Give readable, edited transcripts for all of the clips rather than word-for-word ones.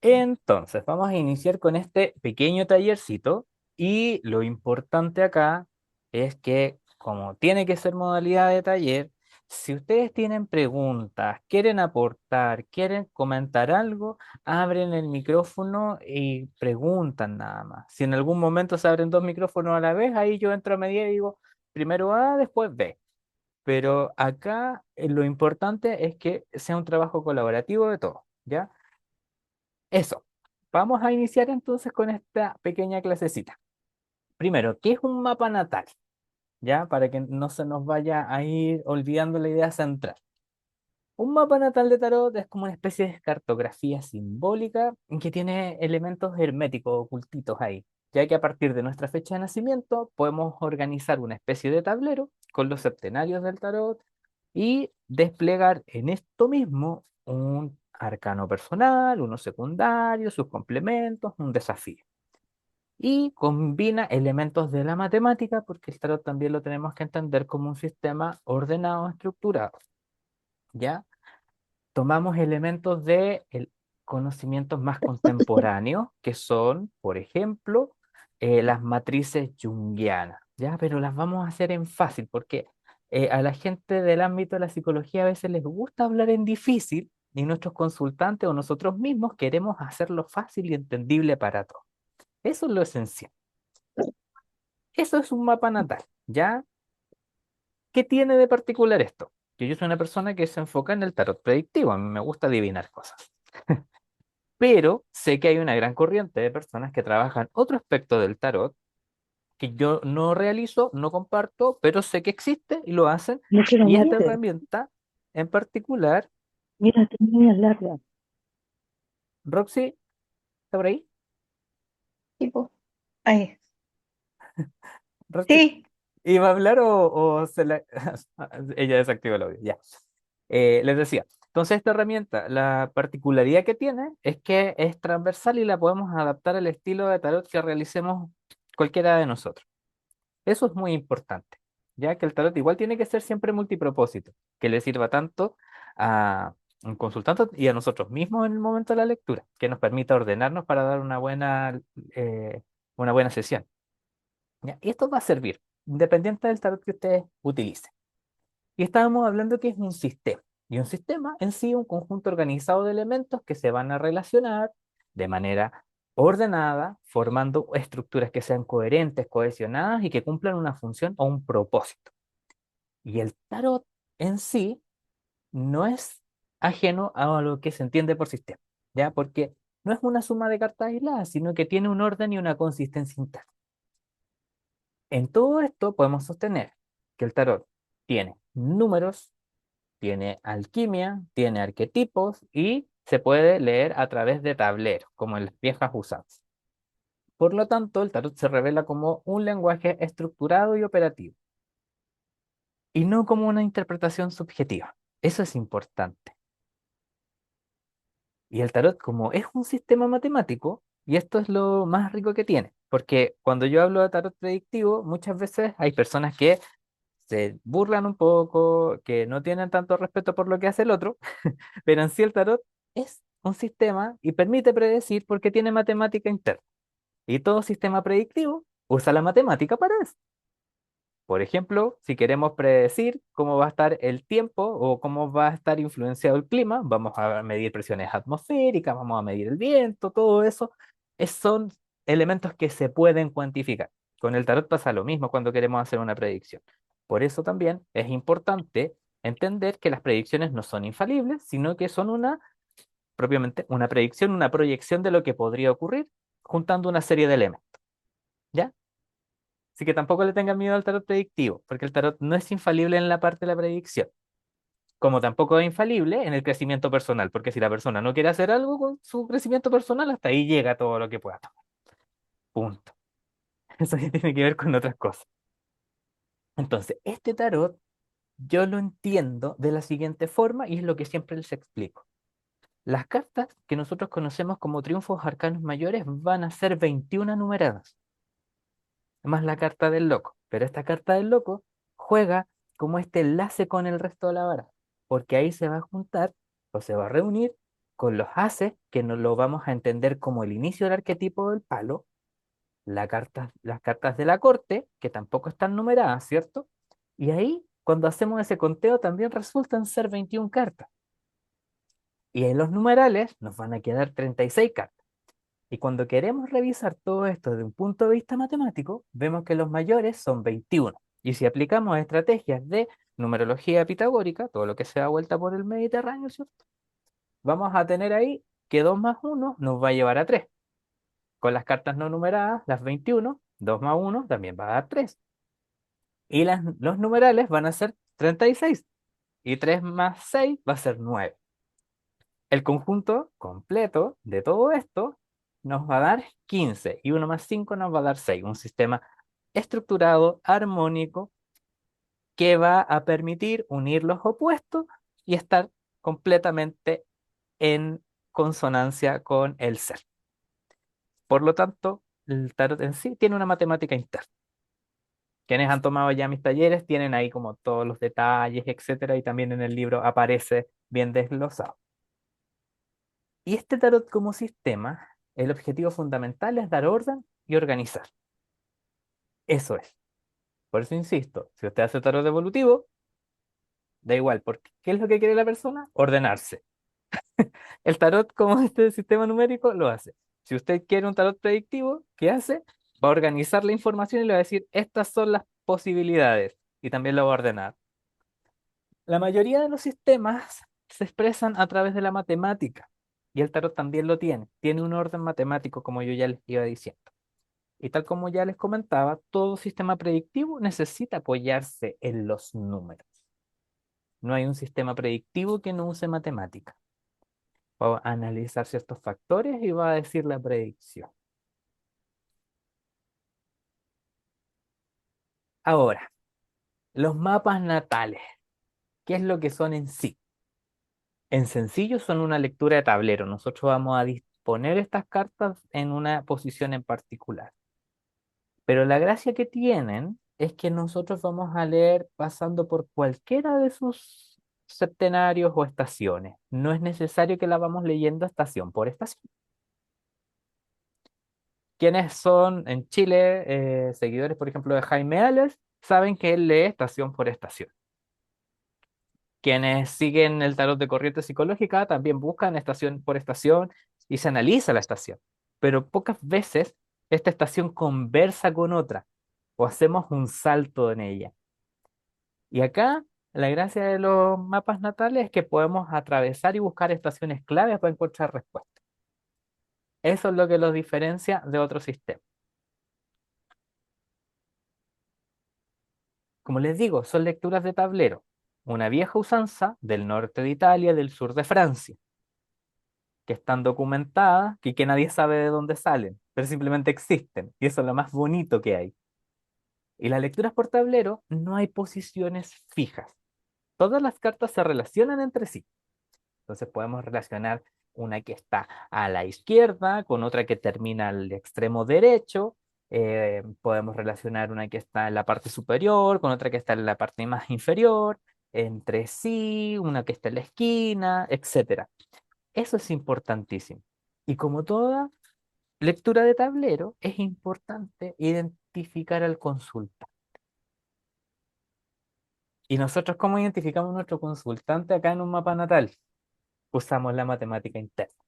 Entonces, vamos a iniciar con este pequeño tallercito y lo importante acá es que como tiene que ser modalidad de taller, si ustedes tienen preguntas, quieren aportar, quieren comentar algo, abren el micrófono y preguntan nada más. Si en algún momento se abren dos micrófonos a la vez, ahí yo entro a mediar y digo, primero A, después B. Pero acá lo importante es que sea un trabajo colaborativo de todos, ¿ya? Eso. Vamos a iniciar entonces con esta pequeña clasecita. Primero, ¿qué es un mapa natal? ¿Ya? Para que no se nos vaya a ir olvidando la idea central. Un mapa natal de tarot es como una especie de cartografía simbólica que tiene elementos herméticos ocultitos ahí, ya que a partir de nuestra fecha de nacimiento podemos organizar una especie de tablero con los septenarios del tarot y desplegar en esto mismo un arcano personal, uno secundario, sus complementos, un desafío. Y combina elementos de la matemática, porque el tarot también lo tenemos que entender como un sistema ordenado, estructurado, ¿ya? Tomamos elementos de conocimientos más contemporáneos, que son, por ejemplo, las matrices junguianas, ¿ya? Pero las vamos a hacer en fácil, porque a la gente del ámbito de la psicología a veces les gusta hablar en difícil, y nuestros consultantes o nosotros mismos queremos hacerlo fácil y entendible para todos. Eso es lo esencial. Eso es un mapa natal, ¿ya? ¿Qué tiene de particular esto? Que yo soy una persona que se enfoca en el tarot predictivo, a mí me gusta adivinar cosas. Pero sé que hay una gran corriente de personas que trabajan otro aspecto del tarot que yo no realizo, no comparto, pero sé que existe y lo hacen. No quiero Y esta bañarte. herramienta en particular, Mira, tengo uñas largas. Roxy, ¿está por ahí? Tipo, ahí. Roxy, Sí. ¿iba a hablar o se la... Ella desactivó el audio, ya. Les decía, entonces esta herramienta, la particularidad que tiene es que es transversal y la podemos adaptar al estilo de tarot que realicemos cualquiera de nosotros. Eso es muy importante, ya que el tarot igual tiene que ser siempre multipropósito, que le sirva tanto a un consultante y a nosotros mismos en el momento de la lectura, que nos permita ordenarnos para dar eh, una buena sesión. ¿Ya? Y esto va a servir, independiente del tarot que ustedes utilicen. Y estábamos hablando que es un sistema, y un sistema en sí un conjunto organizado de elementos que se van a relacionar de manera ordenada, formando estructuras que sean coherentes, cohesionadas y que cumplan una función o un propósito. Y el tarot en sí no es ajeno a lo que se entiende por sistema, ¿ya? Porque no es una suma de cartas aisladas, sino que tiene un orden y una consistencia interna. En todo esto podemos sostener que el tarot tiene números, tiene alquimia, tiene arquetipos y se puede leer a través de tableros, como en las viejas usanzas. Por lo tanto, el tarot se revela como un lenguaje estructurado y operativo, y no como una interpretación subjetiva. Eso es importante. Y el tarot, como es un sistema matemático, y esto es lo más rico que tiene, porque cuando yo hablo de tarot predictivo, muchas veces hay personas que se burlan un poco, que no tienen tanto respeto por lo que hace el otro, pero en sí el tarot es un sistema y permite predecir porque tiene matemática interna. Y todo sistema predictivo usa la matemática para eso. Por ejemplo, si queremos predecir cómo va a estar el tiempo o cómo va a estar influenciado el clima, vamos a medir presiones atmosféricas, vamos a medir el viento, todo eso, son elementos que se pueden cuantificar. Con el tarot pasa lo mismo cuando queremos hacer una predicción. Por eso también es importante entender que las predicciones no son infalibles, sino que son propiamente una predicción, una proyección de lo que podría ocurrir, juntando una serie de elementos. ¿Ya? Así que tampoco le tengan miedo al tarot predictivo, porque el tarot no es infalible en la parte de la predicción, como tampoco es infalible en el crecimiento personal, porque si la persona no quiere hacer algo con su crecimiento personal, hasta ahí llega todo lo que pueda tomar. Punto. Eso ya tiene que ver con otras cosas. Entonces, este tarot yo lo entiendo de la siguiente forma y es lo que siempre les explico. Las cartas que nosotros conocemos como triunfos arcanos mayores van a ser 21 numeradas, más la carta del loco. Pero esta carta del loco juega como este enlace con el resto de la baraja, porque ahí se va a juntar o se va a reunir con los haces, que nos lo vamos a entender como el inicio del arquetipo del palo, las cartas de la corte, que tampoco están numeradas, ¿cierto? Y ahí, cuando hacemos ese conteo, también resultan ser 21 cartas. Y en los numerales nos van a quedar 36 cartas. Y cuando queremos revisar todo esto desde un punto de vista matemático, vemos que los mayores son 21. Y si aplicamos estrategias de numerología pitagórica, todo lo que se da vuelta por el Mediterráneo, ¿cierto? Vamos a tener ahí que 2 más uno nos va a llevar a 3. Con las cartas no numeradas, las 21, 2 más uno también va a dar 3. Y los numerales van a ser 36. Y 3 más 6 va a ser 9. El conjunto completo de todo esto nos va a dar 15 y uno más 5 nos va a dar 6. Un sistema estructurado, armónico, que va a permitir unir los opuestos y estar completamente en consonancia con el ser. Por lo tanto, el tarot en sí tiene una matemática interna. Quienes han tomado ya mis talleres tienen ahí como todos los detalles, etcétera, y también en el libro aparece bien desglosado. Y este tarot como sistema, el objetivo fundamental es dar orden y organizar. Eso es. Por eso insisto, si usted hace tarot evolutivo, da igual, porque ¿qué es lo que quiere la persona? Ordenarse. El tarot como este sistema numérico lo hace. Si usted quiere un tarot predictivo, ¿qué hace? Va a organizar la información y le va a decir, estas son las posibilidades. Y también lo va a ordenar. La mayoría de los sistemas se expresan a través de la matemática. Y el tarot también lo tiene. Tiene un orden matemático, como yo ya les iba diciendo. Y tal como ya les comentaba, todo sistema predictivo necesita apoyarse en los números. No hay un sistema predictivo que no use matemática. Va a analizar ciertos factores y va a decir la predicción. Ahora, los mapas natales, ¿qué es lo que son en sí? En sencillo son una lectura de tablero. Nosotros vamos a disponer estas cartas en una posición en particular. Pero la gracia que tienen es que nosotros vamos a leer pasando por cualquiera de sus septenarios o estaciones. No es necesario que la vamos leyendo estación por estación. Quienes son en Chile seguidores, por ejemplo, de Jaime Ales, saben que él lee estación por estación. Quienes siguen el tarot de corriente psicológica también buscan estación por estación y se analiza la estación. Pero pocas veces esta estación conversa con otra o hacemos un salto en ella. Y acá la gracia de los mapas natales es que podemos atravesar y buscar estaciones claves para encontrar respuestas. Eso es lo que los diferencia de otros sistemas. Como les digo, son lecturas de tablero, una vieja usanza del norte de Italia, del sur de Francia, que están documentadas, que nadie sabe de dónde salen, pero simplemente existen, y eso es lo más bonito que hay. Y las lecturas por tablero no hay posiciones fijas. Todas las cartas se relacionan entre sí. Entonces podemos relacionar una que está a la izquierda con otra que termina al extremo derecho. Podemos relacionar una que está en la parte superior con otra que está en la parte más inferior, entre sí, una que está en la esquina, etcétera. Eso es importantísimo. Y como toda lectura de tablero, es importante identificar al consultante. ¿Y nosotros cómo identificamos nuestro consultante acá en un mapa natal? Usamos la matemática interna.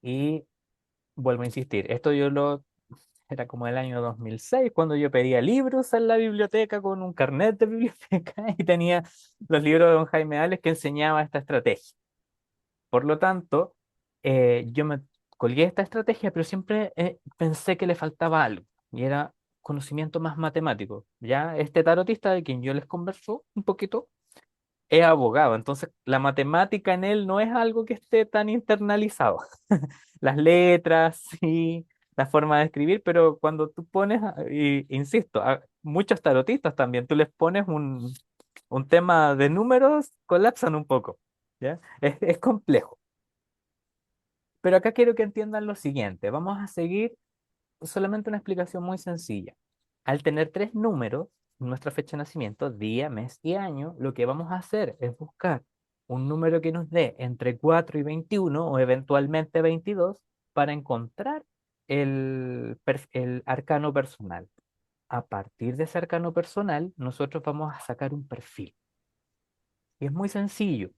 Y vuelvo a insistir, esto yo lo era como el año 2006 cuando yo pedía libros en la biblioteca con un carnet de biblioteca y tenía los libros de don Jaime Ales que enseñaba esta estrategia. Por lo tanto, yo me colgué esta estrategia, pero siempre pensé que le faltaba algo y era conocimiento más matemático. Ya este tarotista de quien yo les converso un poquito es abogado, entonces la matemática en él no es algo que esté tan internalizado. Las letras, sí, la forma de escribir, pero cuando tú pones, y, insisto, a muchos tarotistas también, tú les pones un tema de números, colapsan un poco, ¿ya? Es complejo. Pero acá quiero que entiendan lo siguiente, vamos a seguir solamente una explicación muy sencilla. Al tener tres números, nuestra fecha de nacimiento, día, mes y año, lo que vamos a hacer es buscar un número que nos dé entre 4 y 21 o eventualmente 22 para encontrar el arcano personal. A partir de ese arcano personal, nosotros vamos a sacar un perfil. Y es muy sencillo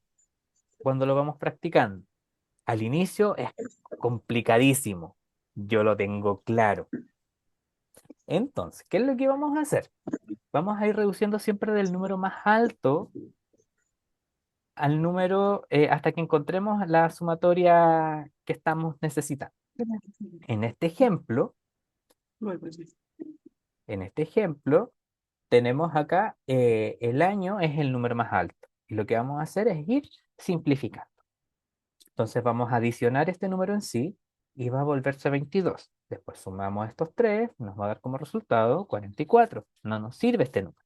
cuando lo vamos practicando. Al inicio es complicadísimo. Yo lo tengo claro. Entonces, ¿qué es lo que vamos a hacer? Vamos a ir reduciendo siempre del número más alto al número hasta que encontremos la sumatoria que estamos necesitando. En este ejemplo, en este ejemplo, tenemos acá el año es el número más alto. Y lo que vamos a hacer es ir simplificando. Entonces vamos a adicionar este número en sí y va a volverse 22. Después sumamos estos tres, nos va a dar como resultado 44. No nos sirve este número.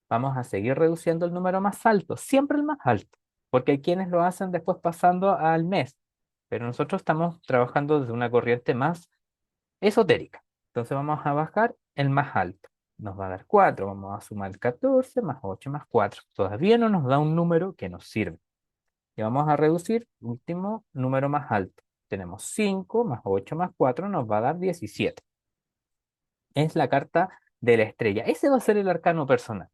Vamos a seguir reduciendo el número más alto, siempre el más alto, porque hay quienes lo hacen después pasando al mes, pero nosotros estamos trabajando desde una corriente más esotérica. Entonces vamos a bajar el más alto. Nos va a dar 4. Vamos a sumar 14 más 8 más 4. Todavía no nos da un número que nos sirve. Y vamos a reducir último número más alto. Tenemos 5 más 8 más 4 nos va a dar 17. Es la carta de la estrella. Ese va a ser el arcano personal.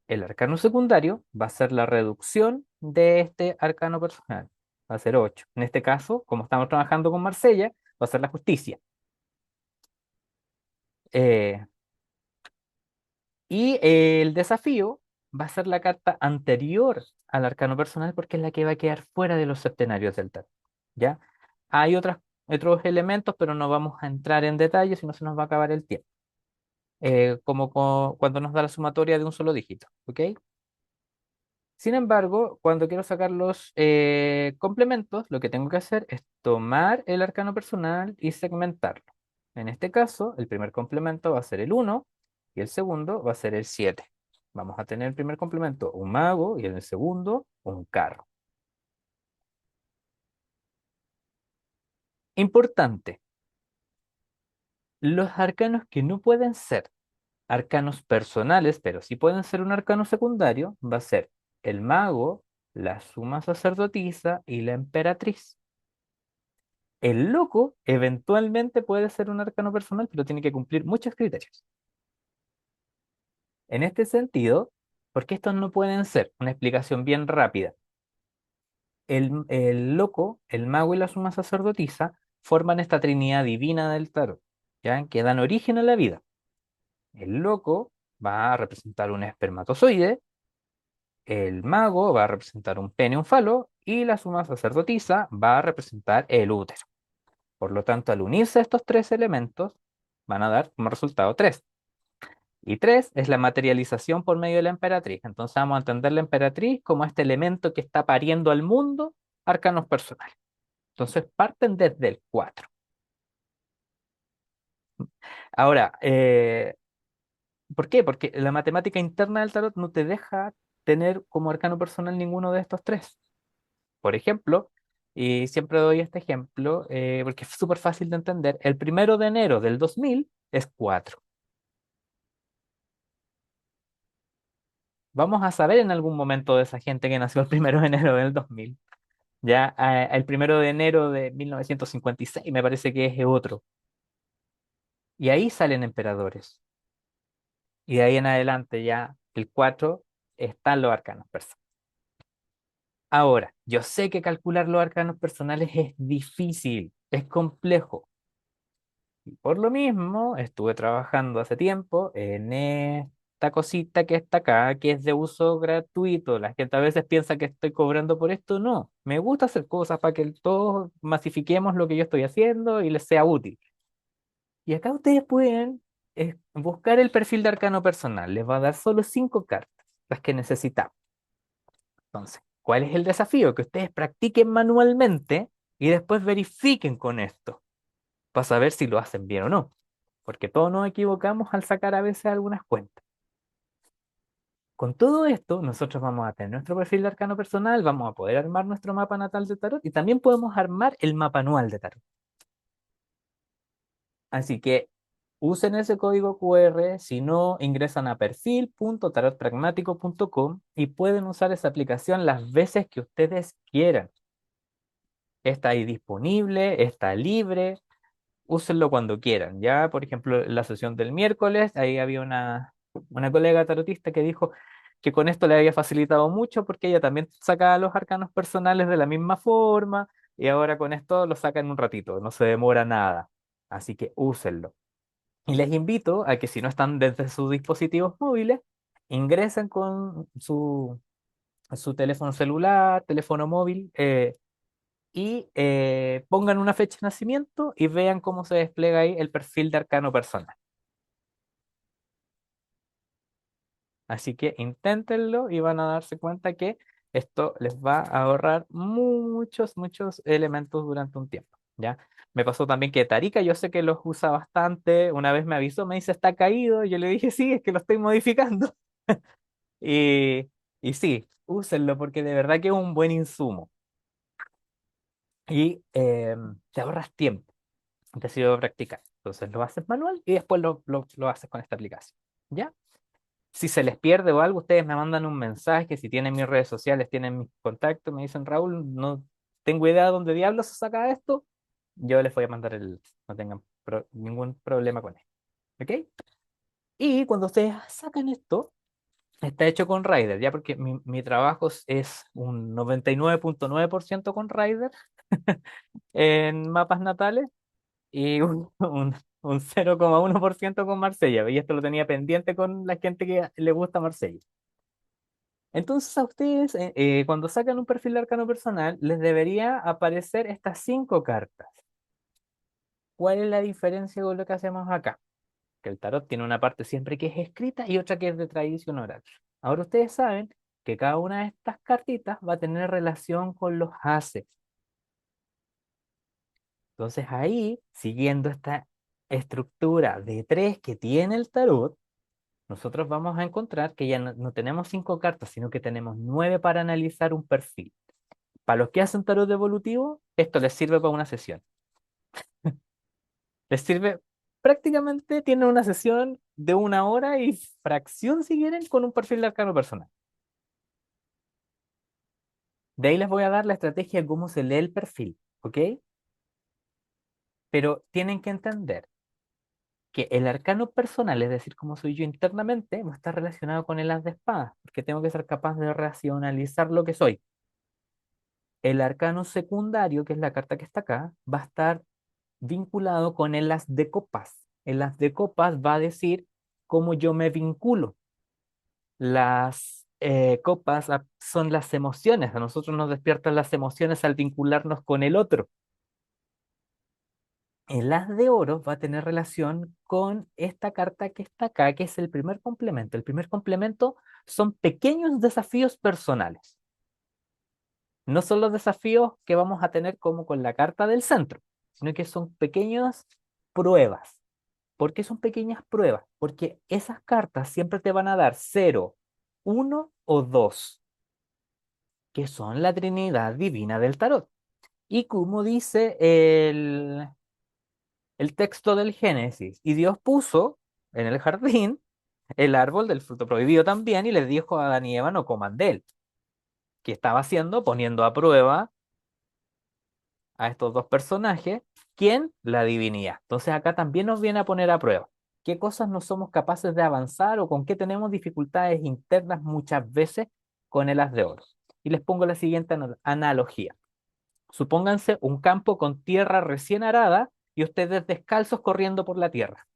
El arcano secundario va a ser la reducción de este arcano personal. Va a ser 8. En este caso, como estamos trabajando con Marsella, va a ser la justicia. Eh, y el desafío va a ser la carta anterior al arcano personal porque es la que va a quedar fuera de los septenarios del tarot. ¿Ya? Hay otros elementos, pero no vamos a entrar en detalle, si no se nos va a acabar el tiempo. Como cuando nos da la sumatoria de un solo dígito. ¿Ok? Sin embargo, cuando quiero sacar los complementos, lo que tengo que hacer es tomar el arcano personal y segmentarlo. En este caso, el primer complemento va a ser el 1 y el segundo va a ser el 7. Vamos a tener el primer complemento un mago y en el segundo un carro. Importante, los arcanos que no pueden ser arcanos personales, pero sí pueden ser un arcano secundario, va a ser el mago, la suma sacerdotisa y la emperatriz. El loco eventualmente puede ser un arcano personal, pero tiene que cumplir muchos criterios. En este sentido, ¿por qué estos no pueden ser? Una explicación bien rápida. El loco, el mago y la suma sacerdotisa forman esta trinidad divina del tarot, ¿ya? Que dan origen a la vida. El loco va a representar un espermatozoide, el mago va a representar un pene, un falo, y la suma sacerdotisa va a representar el útero. Por lo tanto, al unirse estos tres elementos, van a dar como resultado 3. Y 3 es la materialización por medio de la emperatriz. Entonces vamos a entender la emperatriz como este elemento que está pariendo al mundo arcanos personales. Entonces parten desde el 4. Ahora, ¿por qué? Porque la matemática interna del tarot no te deja tener como arcano personal ninguno de estos tres. Por ejemplo, y siempre doy este ejemplo porque es súper fácil de entender, el 1 de enero del 2000 es 4. Vamos a saber en algún momento de esa gente que nació el 1 de enero del 2000. Ya el 1 de enero de 1956 me parece que es otro. Y ahí salen emperadores. Y de ahí en adelante ya el 4 están los arcanos personales. Ahora, yo sé que calcular los arcanos personales es difícil, es complejo. Y por lo mismo, estuve trabajando hace tiempo en esta cosita que está acá, que es de uso gratuito. La gente a veces piensa que estoy cobrando por esto. No, me gusta hacer cosas para que todos masifiquemos lo que yo estoy haciendo y les sea útil. Y acá ustedes pueden buscar el perfil de arcano personal. Les va a dar solo 5 cartas, las que necesitamos. Entonces, ¿cuál es el desafío? Que ustedes practiquen manualmente y después verifiquen con esto para saber si lo hacen bien o no. Porque todos nos equivocamos al sacar a veces algunas cuentas. Con todo esto, nosotros vamos a tener nuestro perfil de arcano personal, vamos a poder armar nuestro mapa natal de tarot y también podemos armar el mapa anual de tarot. Así que Usen ese código QR, si no, ingresan a perfil.tarotpragmático.com y pueden usar esa aplicación las veces que ustedes quieran. Está ahí disponible, está libre, úsenlo cuando quieran. Ya, por ejemplo, la sesión del miércoles, ahí había una colega tarotista que dijo que con esto le había facilitado mucho porque ella también sacaba los arcanos personales de la misma forma y ahora con esto lo saca en un ratito, no se demora nada. Así que úsenlo. Y les invito a que si no están desde sus dispositivos móviles, ingresen con su teléfono celular, teléfono móvil, y pongan una fecha de nacimiento y vean cómo se despliega ahí el perfil de arcano personal. Así que inténtenlo y van a darse cuenta que esto les va a ahorrar muchos, muchos elementos durante un tiempo, ¿ya? Me pasó también que Tarika, yo sé que los usa bastante, una vez me avisó, me dice está caído, y yo le dije sí, es que lo estoy modificando. Y, y sí, úsenlo porque de verdad que es un buen insumo y te ahorras tiempo. Te sirve para practicar. Entonces lo haces manual y después lo haces con esta aplicación. ¿Ya? Si se les pierde o algo, ustedes me mandan un mensaje. Si tienen mis redes sociales, tienen mis contactos, me dicen, Raúl, no tengo idea de dónde diablos se saca esto. Yo les voy a mandar el. No tengan ningún problema con esto. ¿Ok? Y cuando ustedes sacan esto, está hecho con Rider, ¿ya? Porque mi trabajo es un 99.9% con Rider en mapas natales y un 0,1% con Marsella. Y esto lo tenía pendiente con la gente que le gusta Marsella. Entonces a ustedes, cuando sacan un perfil de arcano personal, les debería aparecer estas 5 cartas. ¿Cuál es la diferencia con lo que hacemos acá? Que el tarot tiene una parte siempre que es escrita y otra que es de tradición oral. Ahora ustedes saben que cada una de estas cartitas va a tener relación con los haces. Entonces ahí, siguiendo esta estructura de 3 que tiene el tarot, nosotros vamos a encontrar que ya no tenemos 5 cartas, sino que tenemos 9 para analizar un perfil. Para los que hacen tarot evolutivo, esto les sirve para una sesión. Les sirve, prácticamente tienen una sesión de 1 hora y fracción si quieren con un perfil de arcano personal. De ahí les voy a dar la estrategia de cómo se lee el perfil, ¿ok? Pero tienen que entender que el arcano personal, es decir, cómo soy yo internamente, va a estar relacionado con el as de espadas, porque tengo que ser capaz de racionalizar lo que soy. El arcano secundario, que es la carta que está acá, va a estar vinculado con el as de copas. El as de copas va a decir cómo yo me vinculo. Las copas son las emociones, a nosotros nos despiertan las emociones al vincularnos con el otro. El as de oro va a tener relación con esta carta que está acá, que es el primer complemento. El primer complemento son pequeños desafíos personales. No son los desafíos que vamos a tener como con la carta del centro, sino que son pequeñas pruebas. ¿Por qué son pequeñas pruebas? Porque esas cartas siempre te van a dar 0, 1 o 2, que son la Trinidad Divina del Tarot. Y como dice el texto del Génesis, y Dios puso en el jardín el árbol del fruto prohibido también, y les dijo a Adán y Eva no coman de él. ¿Qué estaba haciendo? Poniendo a prueba a estos dos personajes. ¿Quién? La divinidad. Entonces acá también nos viene a poner a prueba. ¿Qué cosas no somos capaces de avanzar o con qué tenemos dificultades internas muchas veces con el as de oro? Y les pongo la siguiente analogía. Supónganse un campo con tierra recién arada y ustedes descalzos corriendo por la tierra.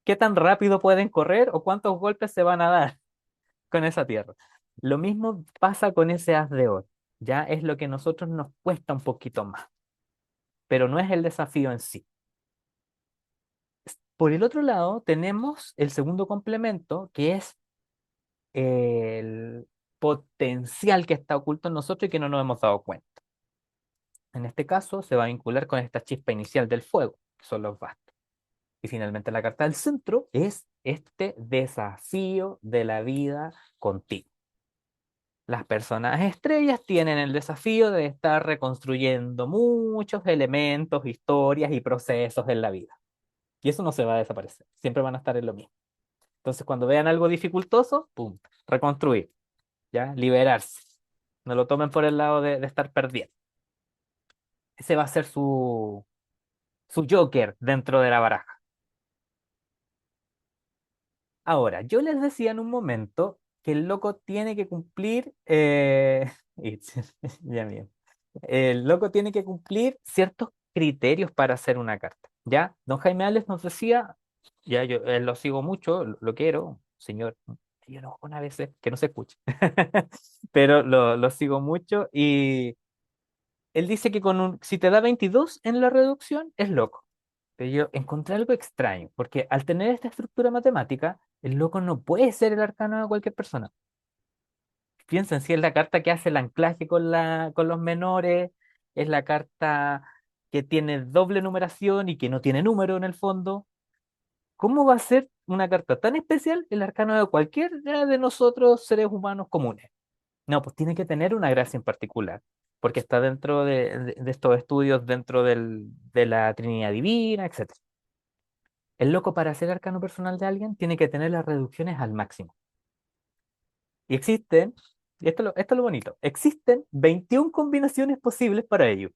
¿Qué tan rápido pueden correr o cuántos golpes se van a dar con esa tierra? Lo mismo pasa con ese as de oro. Ya es lo que a nosotros nos cuesta un poquito más, pero no es el desafío en sí. Por el otro lado, tenemos el segundo complemento, que es el potencial que está oculto en nosotros y que no nos hemos dado cuenta. En este caso, se va a vincular con esta chispa inicial del fuego, que son los bastos. Y finalmente, la carta del centro es este desafío de la vida contigo. Las personas estrellas tienen el desafío de estar reconstruyendo muchos elementos, historias y procesos en la vida. Y eso no se va a desaparecer. Siempre van a estar en lo mismo. Entonces, cuando vean algo dificultoso, ¡pum! Reconstruir, ¿ya? Liberarse. No lo tomen por el lado de estar perdiendo. Ese va a ser su Joker dentro de la baraja. Ahora, yo les decía en un momento que el loco tiene que cumplir, ya bien, el loco tiene que cumplir ciertos criterios para hacer una carta. ¿Ya? Don Jaime Ales nos decía, ya yo lo sigo mucho, lo quiero, señor, yo no una vez que no se escuche, pero lo sigo mucho y él dice que si te da 22 en la reducción, es loco. Pero yo encontré algo extraño, porque al tener esta estructura matemática, el loco no puede ser el arcano de cualquier persona. Piensen si es la carta que hace el anclaje con los menores, es la carta que tiene doble numeración y que no tiene número en el fondo. ¿Cómo va a ser una carta tan especial el arcano de cualquiera de nosotros seres humanos comunes? No, pues tiene que tener una gracia en particular, porque está dentro de estos estudios, dentro de la Trinidad Divina, etcétera. El loco para ser arcano personal de alguien tiene que tener las reducciones al máximo. Y existen, y esto es lo bonito, existen 21 combinaciones posibles para ello.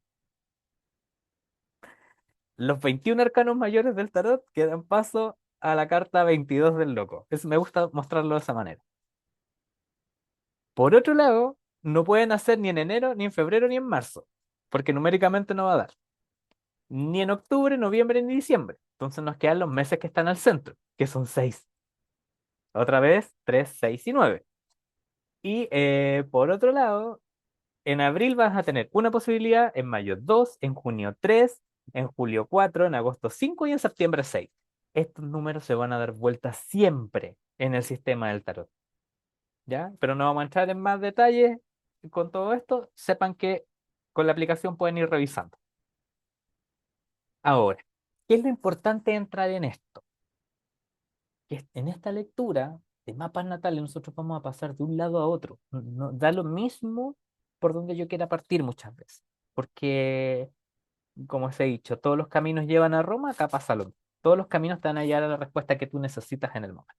Los 21 arcanos mayores del tarot que dan paso a la carta 22 del loco. Me gusta mostrarlo de esa manera. Por otro lado, no pueden hacer ni en enero, ni en febrero, ni en marzo, porque numéricamente no va a dar. Ni en octubre, noviembre, ni diciembre. Entonces nos quedan los meses que están al centro, que son 6. Otra vez, 3, 6 y 9. Y por otro lado, en abril vas a tener una posibilidad, en mayo 2, en junio 3, en julio 4, en agosto 5 y en septiembre 6. Estos números se van a dar vueltas siempre en el sistema del tarot, ¿ya? Pero no vamos a entrar en más detalles con todo esto. Sepan que con la aplicación pueden ir revisando. Ahora, ¿qué es lo importante de entrar en esto? Que en esta lectura de mapas natales nosotros vamos a pasar de un lado a otro. No, da lo mismo por donde yo quiera partir muchas veces. Porque como os he dicho, todos los caminos llevan a Roma, acá pasa lo mismo. Todos los caminos te van a llevar a la respuesta que tú necesitas en el momento.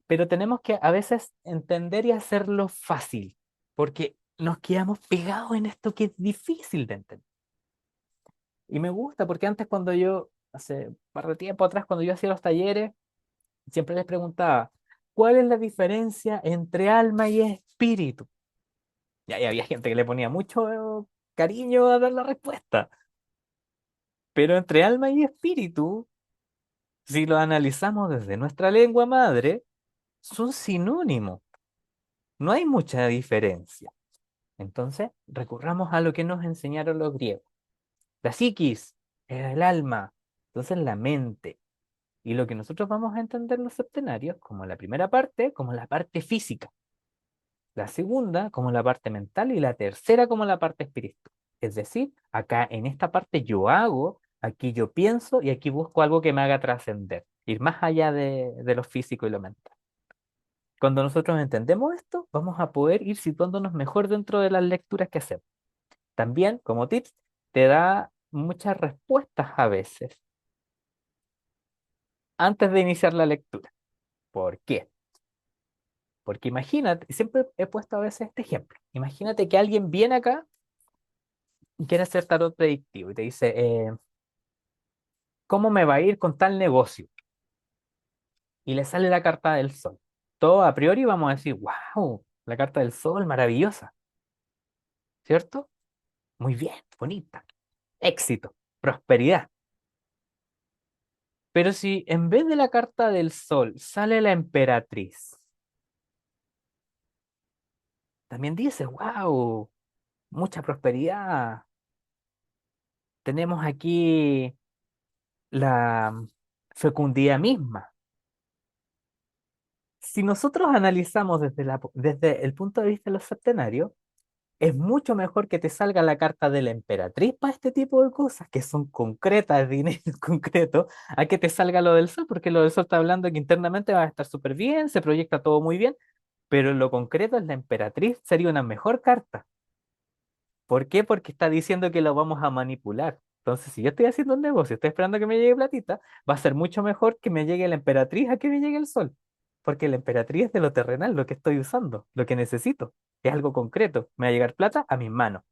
Pero tenemos que a veces entender y hacerlo fácil, porque nos quedamos pegados en esto que es difícil de entender. Y me gusta, porque antes cuando yo, hace un par de tiempo atrás, cuando yo hacía los talleres, siempre les preguntaba, ¿cuál es la diferencia entre alma y espíritu? Y ahí había gente que le ponía mucho cariño a dar la respuesta. Pero entre alma y espíritu, si lo analizamos desde nuestra lengua madre, son sinónimos, no hay mucha diferencia. Entonces, recurramos a lo que nos enseñaron los griegos. La psiquis era el alma, entonces la mente. Y lo que nosotros vamos a entender los septenarios, como la primera parte, como la parte física, la segunda como la parte mental y la tercera como la parte espiritual. Es decir, acá en esta parte yo hago, aquí yo pienso y aquí busco algo que me haga trascender, ir más allá de lo físico y lo mental. Cuando nosotros entendemos esto, vamos a poder ir situándonos mejor dentro de las lecturas que hacemos. También, como tips, te da muchas respuestas a veces antes de iniciar la lectura. ¿Por qué? Porque imagínate, siempre he puesto a veces este ejemplo. Imagínate que alguien viene acá y quiere hacer tarot predictivo y te dice, ¿cómo me va a ir con tal negocio? Y le sale la carta del sol. Todo a priori vamos a decir, wow, la carta del sol, maravillosa, ¿cierto? Muy bien, bonita, éxito, prosperidad. Pero si en vez de la carta del sol sale la emperatriz, también dices, wow, mucha prosperidad. Tenemos aquí la fecundidad misma. Si nosotros analizamos desde el punto de vista de los septenarios, es mucho mejor que te salga la carta de la emperatriz para este tipo de cosas que son concretas, dinero concreto, a que te salga lo del sol, porque lo del sol está hablando que internamente va a estar súper bien, se proyecta todo muy bien, pero en lo concreto es la emperatriz sería una mejor carta. ¿Por qué? Porque está diciendo que lo vamos a manipular. Entonces, si yo estoy haciendo un negocio, estoy esperando que me llegue platita, va a ser mucho mejor que me llegue la emperatriz a que me llegue el sol. Porque la emperatriz es de lo terrenal, lo que estoy usando, lo que necesito, es algo concreto. Me va a llegar plata a mis manos.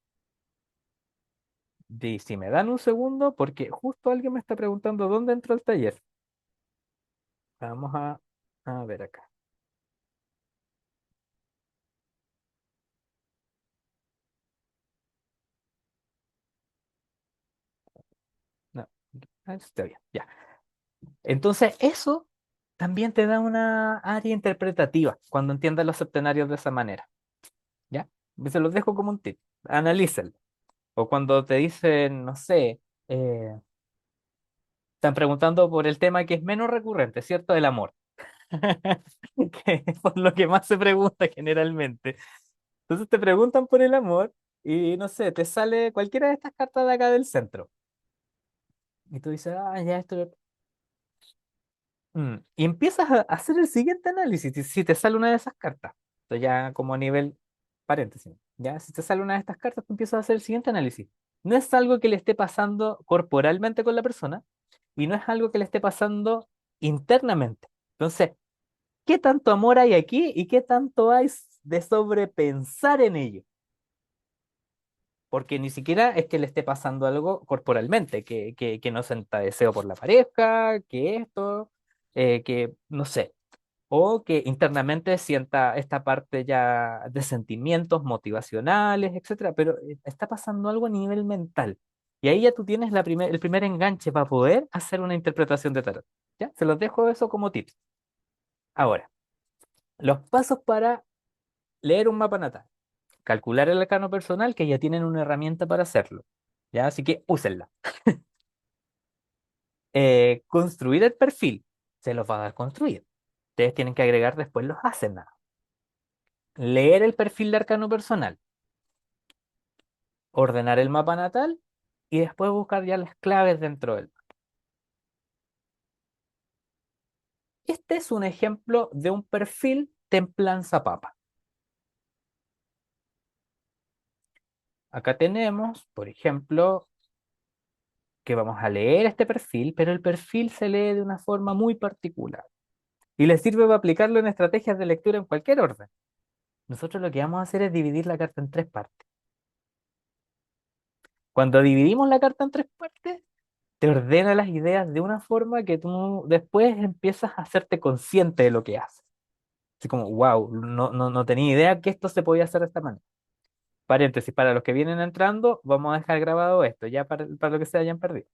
Y si me dan un segundo, porque justo alguien me está preguntando dónde entró el taller. Vamos a ver acá. No, está bien, ya. Entonces, eso también te da una área interpretativa cuando entiendas los septenarios de esa manera. ¿Ya? Se los dejo como un tip. Analícenlo. O cuando te dicen, no sé, están preguntando por el tema que es menos recurrente, ¿cierto? El amor. Que es por lo que más se pregunta generalmente. Entonces te preguntan por el amor y no sé, te sale cualquiera de estas cartas de acá del centro. Y tú dices, ah, ya esto. Y empiezas a hacer el siguiente análisis. Si te sale una de esas cartas, esto ya como a nivel paréntesis, ya si te sale una de estas cartas, tú empiezas a hacer el siguiente análisis. No es algo que le esté pasando corporalmente con la persona y no es algo que le esté pasando internamente. Entonces, ¿qué tanto amor hay aquí y qué tanto hay de sobrepensar en ello? Porque ni siquiera es que le esté pasando algo corporalmente, que no sienta deseo por la pareja, que esto, que no sé, o que internamente sienta esta parte ya de sentimientos motivacionales, etcétera, pero está pasando algo a nivel mental. Y ahí ya tú tienes el primer enganche para poder hacer una interpretación de tarot. ¿Ya? Se los dejo eso como tips. Ahora, los pasos para leer un mapa natal. Calcular el arcano personal, que ya tienen una herramienta para hacerlo. ¿Ya? Así que úsenla. Construir el perfil. Se los va a dar construir. Ustedes tienen que agregar después los hacen nada. Leer el perfil de arcano personal. Ordenar el mapa natal y después buscar ya las claves dentro del mapa. Este es un ejemplo de un perfil templanza papa. Acá tenemos, por ejemplo, que vamos a leer este perfil, pero el perfil se lee de una forma muy particular y le sirve para aplicarlo en estrategias de lectura en cualquier orden. Nosotros lo que vamos a hacer es dividir la carta en tres partes. Cuando dividimos la carta en tres partes, te ordena las ideas de una forma que tú después empiezas a hacerte consciente de lo que haces. Así como, wow, no tenía idea que esto se podía hacer de esta manera. Paréntesis, para los que vienen entrando, vamos a dejar grabado esto, ya para lo que se hayan perdido.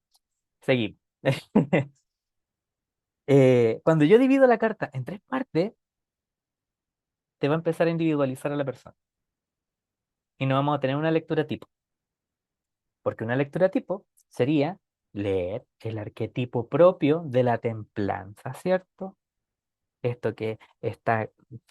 Seguimos. Cuando yo divido la carta en tres partes, te va a empezar a individualizar a la persona. Y no vamos a tener una lectura tipo. Porque una lectura tipo sería leer el arquetipo propio de la templanza, ¿cierto? Esto que está,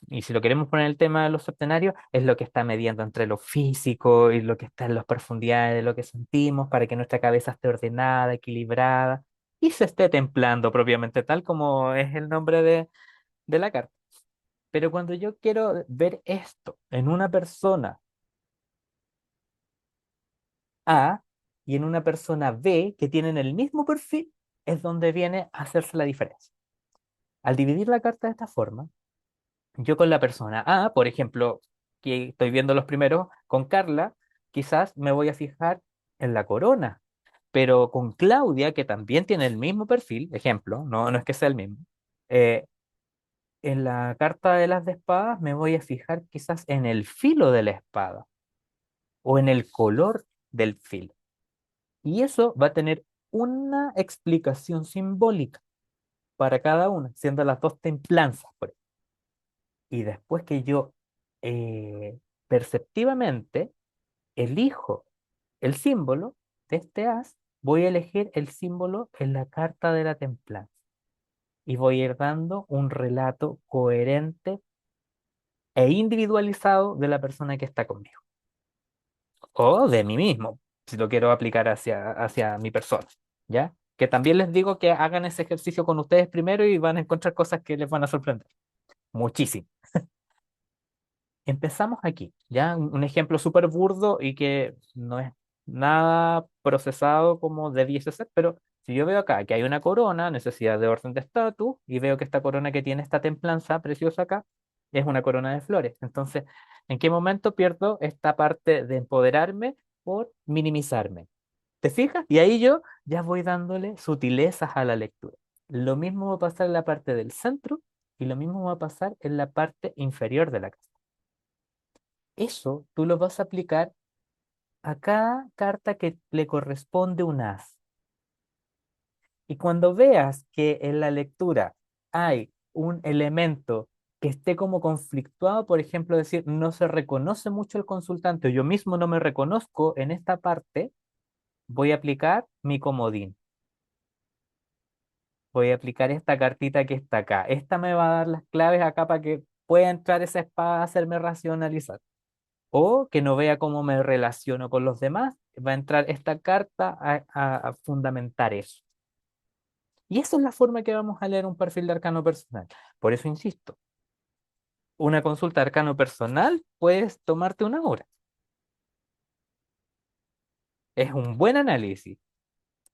y si lo queremos poner en el tema de los septenarios, es lo que está mediando entre lo físico y lo que está en las profundidades de lo que sentimos para que nuestra cabeza esté ordenada, equilibrada y se esté templando propiamente tal como es el nombre de la carta. Pero cuando yo quiero ver esto en una persona A y en una persona B que tienen el mismo perfil, es donde viene a hacerse la diferencia. Al dividir la carta de esta forma, yo con la persona A, por ejemplo, que estoy viendo los primeros, con Carla, quizás me voy a fijar en la corona, pero con Claudia, que también tiene el mismo perfil, ejemplo, no es que sea el mismo, eh, en la carta de las de espadas me voy a fijar quizás en el filo de la espada o en el color del filo. Y eso va a tener una explicación simbólica para cada una, siendo las dos templanzas. Y después que yo eh, perceptivamente elijo el símbolo de este as, voy a elegir el símbolo en la carta de la templanza. Y voy a ir dando un relato coherente e individualizado de la persona que está conmigo. O de mí mismo, si lo quiero aplicar hacia mi persona. ¿Ya? Que también les digo que hagan ese ejercicio con ustedes primero y van a encontrar cosas que les van a sorprender. Muchísimo. Empezamos aquí, ¿ya? Un ejemplo súper burdo y que no es nada procesado como debiese ser, pero si yo veo acá que hay una corona, necesidad de orden de estatus, y veo que esta corona que tiene esta templanza preciosa acá es una corona de flores. Entonces, ¿en qué momento pierdo esta parte de empoderarme por minimizarme? ¿Te fijas? Y ahí yo ya voy dándole sutilezas a la lectura. Lo mismo va a pasar en la parte del centro y lo mismo va a pasar en la parte inferior de la casa. Eso tú lo vas a aplicar a cada carta que le corresponde un as. Y cuando veas que en la lectura hay un elemento que esté como conflictuado, por ejemplo, decir, no se reconoce mucho el consultante, o yo mismo no me reconozco en esta parte, voy a aplicar mi comodín. Voy a aplicar esta cartita que está acá. Esta me va a dar las claves acá para que pueda entrar esa espada a hacerme racionalizar. O que no vea cómo me relaciono con los demás, va a entrar esta carta a fundamentar eso. Y esa es la forma que vamos a leer un perfil de arcano personal. Por eso insisto, una consulta de arcano personal puedes tomarte una hora. Es un buen análisis.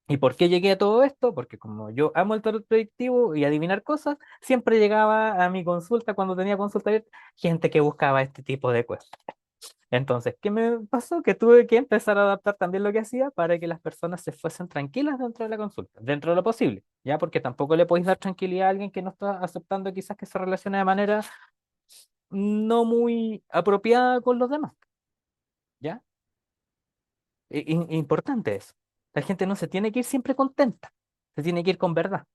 ¿Y por qué llegué a todo esto? Porque como yo amo el tarot predictivo y adivinar cosas, siempre llegaba a mi consulta cuando tenía consulta abierta, gente que buscaba este tipo de cosas. Entonces, ¿qué me pasó? Que tuve que empezar a adaptar también lo que hacía para que las personas se fuesen tranquilas dentro de la consulta, dentro de lo posible, ¿ya? Porque tampoco le podéis dar tranquilidad a alguien que no está aceptando quizás que se relacione de manera no muy apropiada con los demás, ¿ya? Importante eso. La gente no se tiene que ir siempre contenta, se tiene que ir con verdad.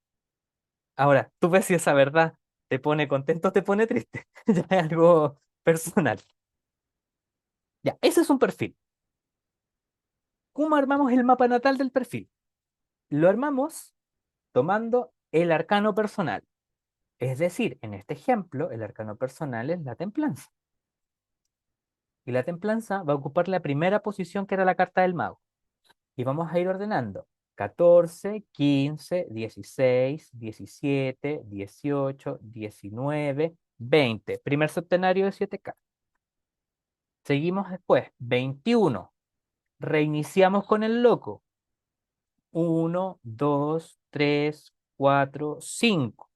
Ahora, tú ves si esa verdad te pone contento o te pone triste. Ya es algo personal. Ya, ese es un perfil. ¿Cómo armamos el mapa natal del perfil? Lo armamos tomando el arcano personal. Es decir, en este ejemplo, el arcano personal es la templanza. Y la templanza va a ocupar la primera posición que era la carta del mago. Y vamos a ir ordenando 14, 15, 16, 17, 18, 19, 20. Primer septenario de 7K. Seguimos después, 21. Reiniciamos con el loco. Uno, 2, 3, 4, 5.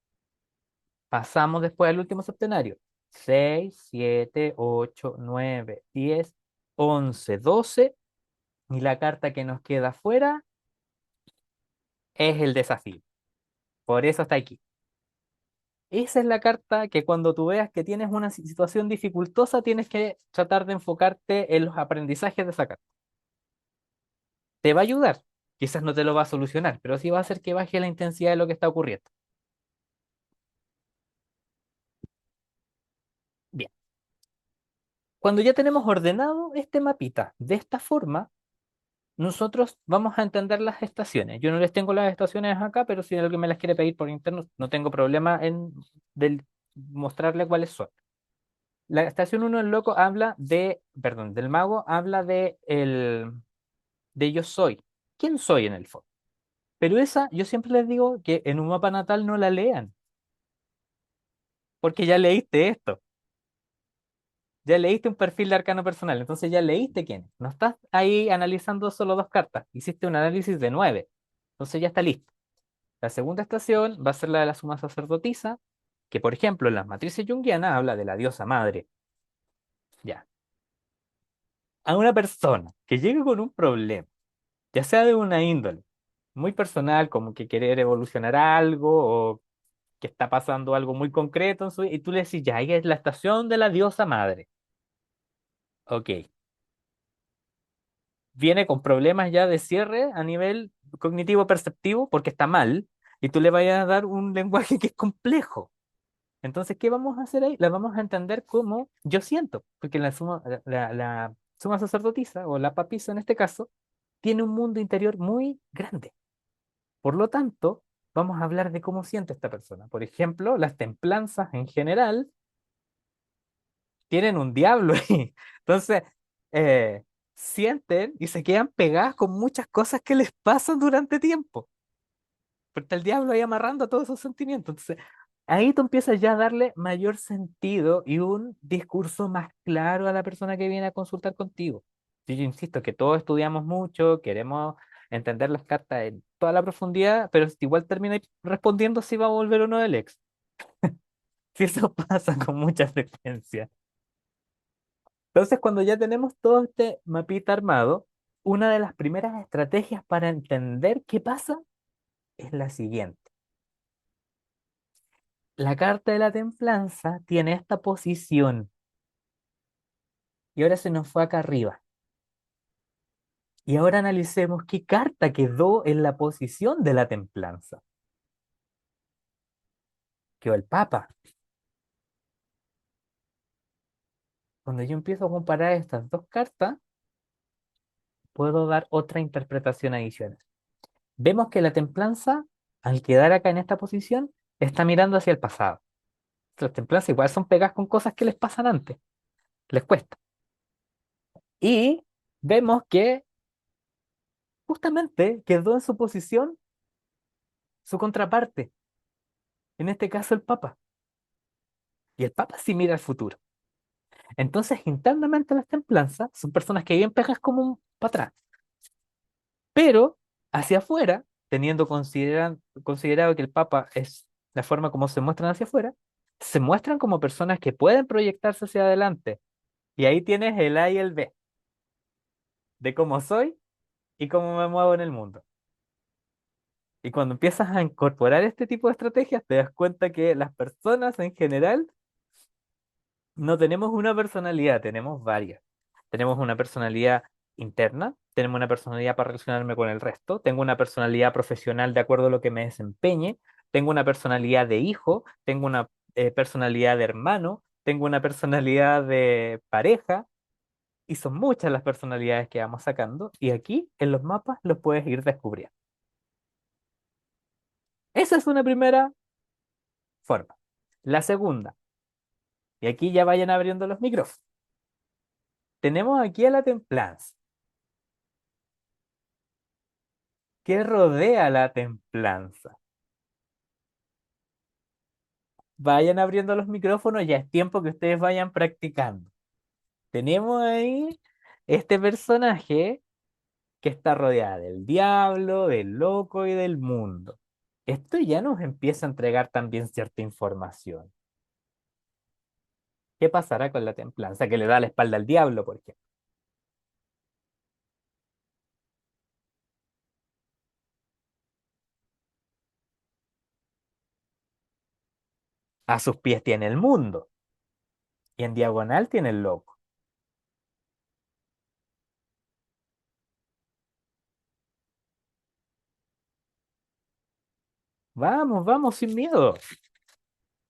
Pasamos después al último septenario. 6, 7, 8, 9, 10, 11, 12. Y la carta que nos queda fuera es el desafío. Por eso está aquí. Esa es la carta que cuando tú veas que tienes una situación dificultosa, tienes que tratar de enfocarte en los aprendizajes de esa carta. Te va a ayudar. Quizás no te lo va a solucionar, pero sí va a hacer que baje la intensidad de lo que está ocurriendo. Bien. Cuando ya tenemos ordenado este mapita de esta forma, nosotros vamos a entender las estaciones. Yo no les tengo las estaciones acá, pero si alguien me las quiere pedir por interno, no tengo problema en mostrarle cuáles son. La estación uno del loco habla de, perdón, del mago habla de yo soy. ¿Quién soy en el fondo? Pero esa, yo siempre les digo que en un mapa natal no la lean, porque ya leíste esto. Ya leíste un perfil de arcano personal, entonces ya leíste quién es. No estás ahí analizando solo dos cartas, hiciste un análisis de 9, entonces ya está listo. La segunda estación va a ser la de la suma sacerdotisa, que por ejemplo en las matrices junguianas habla de la diosa madre. Ya. A una persona que llegue con un problema, ya sea de una índole muy personal, como que querer evolucionar algo o que está pasando algo muy concreto y tú le decís, ya, ahí es la estación de la diosa madre. Ok. Viene con problemas ya de cierre a nivel cognitivo perceptivo porque está mal y tú le vayas a dar un lenguaje que es complejo. Entonces, ¿qué vamos a hacer ahí? La vamos a entender como yo siento, porque la suma sacerdotisa o la papisa en este caso tiene un mundo interior muy grande. Por lo tanto, vamos a hablar de cómo siente esta persona. Por ejemplo, las templanzas en general tienen un diablo ahí. Entonces, eh, sienten y se quedan pegadas con muchas cosas que les pasan durante tiempo. Porque está el diablo ahí amarrando todos esos sentimientos. Entonces, ahí tú empiezas ya a darle mayor sentido y un discurso más claro a la persona que viene a consultar contigo. Sí, yo insisto que todos estudiamos mucho, queremos entender las cartas en toda la profundidad, pero igual termina respondiendo si va a volver o no el ex. Si eso pasa con mucha frecuencia. Entonces, cuando ya tenemos todo este mapita armado, una de las primeras estrategias para entender qué pasa es la siguiente. La carta de la templanza tiene esta posición y ahora se nos fue acá arriba. Y ahora analicemos qué carta quedó en la posición de la templanza. Quedó el Papa. Cuando yo empiezo a comparar estas dos cartas, puedo dar otra interpretación adicional. Vemos que la templanza, al quedar acá en esta posición, está mirando hacia el pasado. Las templanzas igual son pegadas con cosas que les pasan antes, les cuesta. Y vemos que justamente quedó en su posición su contraparte, en este caso el Papa. Y el Papa sí mira al futuro. Entonces, internamente las templanzas son personas que viven pegadas como para atrás. Pero hacia afuera, considerado que el Papa es la forma como se muestran hacia afuera, se muestran como personas que pueden proyectarse hacia adelante. Y ahí tienes el A y el B, de cómo soy y cómo me muevo en el mundo. Y cuando empiezas a incorporar este tipo de estrategias, te das cuenta que las personas en general no tenemos una personalidad, tenemos varias. Tenemos una personalidad interna, tenemos una personalidad para relacionarme con el resto, tengo una personalidad profesional de acuerdo a lo que me desempeñe, tengo una personalidad de hijo, tengo una personalidad de hermano, tengo una personalidad de pareja, y son muchas las personalidades que vamos sacando, y aquí en los mapas los puedes ir descubriendo. Esa es una primera forma. La segunda, y aquí ya vayan abriendo los micrófonos. Tenemos aquí a la templanza. ¿Qué rodea la templanza? Vayan abriendo los micrófonos, ya es tiempo que ustedes vayan practicando. Tenemos ahí este personaje que está rodeada del diablo, del loco y del mundo. Esto ya nos empieza a entregar también cierta información. ¿Qué pasará con la templanza que le da la espalda al diablo, por ejemplo? A sus pies tiene el mundo y en diagonal tiene el loco. Vamos, vamos, sin miedo.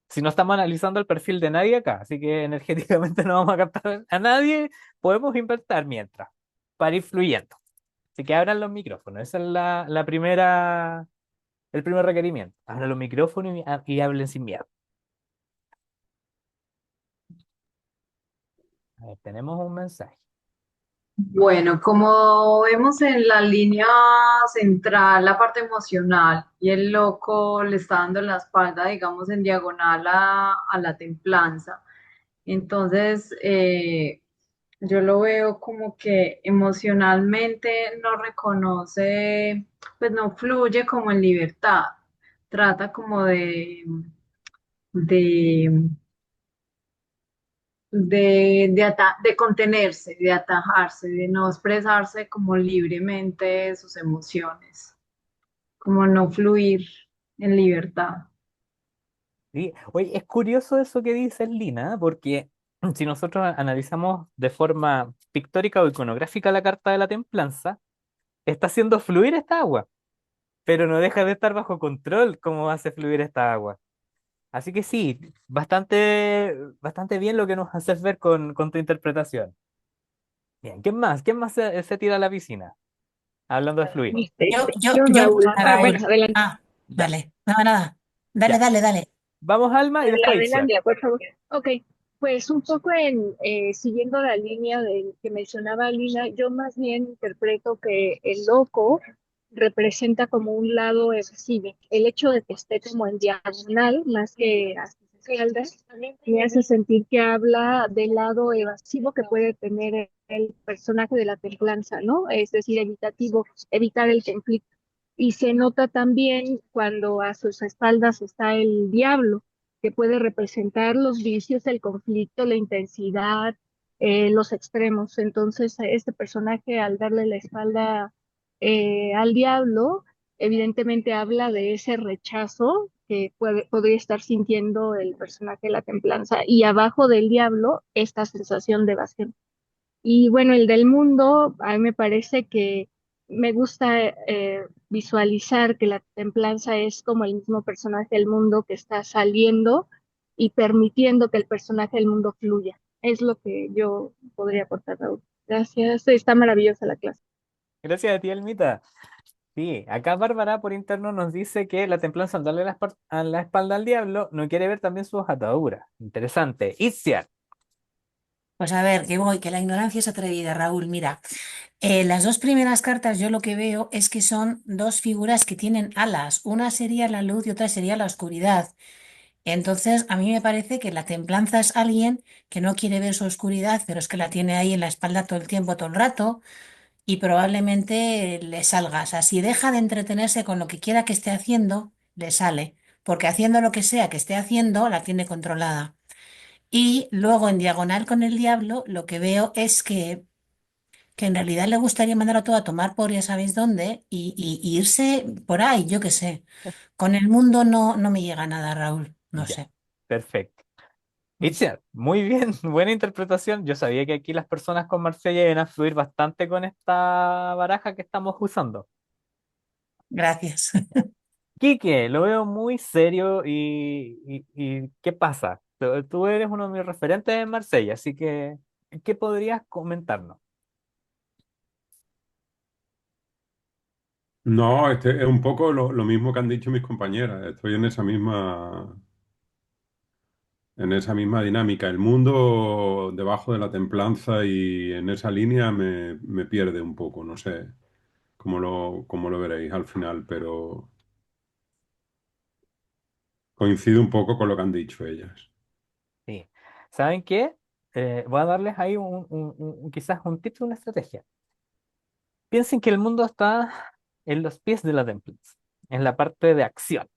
Si no estamos analizando el perfil de nadie acá, así que energéticamente no vamos a captar a nadie, podemos inventar mientras, para ir fluyendo. Así que abran los micrófonos, esa es la primera, el primer requerimiento. Abran los micrófonos y hablen sin miedo. A ver, tenemos un mensaje. Bueno, como vemos en la línea central, la parte emocional, y el loco le está dando la espalda, digamos, en diagonal a la templanza. Entonces, yo lo veo como que emocionalmente no reconoce, pues no fluye como en libertad. Trata como de de contenerse, de atajarse, de no expresarse como libremente sus emociones, como no fluir en libertad. ¿Sí? Oye, es curioso eso que dice Lina, ¿eh? Porque si nosotros analizamos de forma pictórica o iconográfica la carta de la templanza, está haciendo fluir esta agua, pero no deja de estar bajo control cómo hace fluir esta agua. Así que sí, bastante, bastante bien lo que nos haces ver con tu interpretación. Bien, ¿quién más? ¿Quién más se tira a la piscina? Hablando de fluir. Raúl. Ah, A bueno, ver, adelante. Ya, dale, nada, nada. Dale, ya. dale, dale. Vamos, Alma, y después Ixia. Adelante, por favor. Ok, pues un poco siguiendo la línea que mencionaba Lina, yo más bien interpreto que el loco representa como un lado evasivo. El hecho de que esté como en diagonal, más que así Alda me hace sentir que habla del lado evasivo que puede tener el personaje de la templanza, ¿no? Es decir, evitativo, evitar el conflicto. Y se nota también cuando a sus espaldas está el diablo, que puede representar los vicios, el conflicto, la intensidad, los extremos. Entonces, a este personaje, al darle la espalda al diablo, evidentemente habla de ese rechazo que podría estar sintiendo el personaje de la templanza y abajo del diablo esta sensación de evasión. Y bueno, el del mundo, a mí me parece que me gusta visualizar que la templanza es como el mismo personaje del mundo que está saliendo y permitiendo que el personaje del mundo fluya. Es lo que yo podría aportar, Raúl. Gracias, está maravillosa la clase. Gracias a ti, Almita. Sí, acá Bárbara por interno nos dice que la templanza al darle a la espalda al diablo no quiere ver también sus ataduras. Interesante. Itziar. Pues a ver, que voy, que la ignorancia es atrevida, Raúl. Mira, las dos primeras cartas yo lo que veo es que son dos figuras que tienen alas. Una sería la luz y otra sería la oscuridad. Entonces, a mí me parece que la templanza es alguien que no quiere ver su oscuridad, pero es que la tiene ahí en la espalda todo el tiempo, todo el rato, y probablemente le salga. O sea, si deja de entretenerse con lo que quiera que esté haciendo, le sale, porque haciendo lo que sea que esté haciendo, la tiene controlada. Y luego en diagonal con el diablo, lo que veo es que en realidad le gustaría mandar a todo a tomar por ya sabéis dónde y irse por ahí, yo qué sé. Con el mundo no me llega nada, Raúl, no Ya, sé. perfecto. Mm. Itziar, muy bien, buena interpretación. Yo sabía que aquí las personas con Marsella iban a fluir bastante con esta baraja que estamos usando. Gracias. Quique, lo veo muy serio y ¿qué pasa? Tú eres uno de mis referentes en Marsella, así que ¿qué podrías comentarnos? No, este es un poco lo mismo que han dicho mis compañeras. Estoy en esa misma dinámica. El mundo debajo de la templanza y en esa línea me pierde un poco. No sé cómo lo veréis al final, pero coincido un poco con lo que han dicho ellas. Sí. ¿Saben qué? Voy a darles ahí quizás un tip, una estrategia. Piensen que el mundo está en los pies de la templanza, en la parte de acción.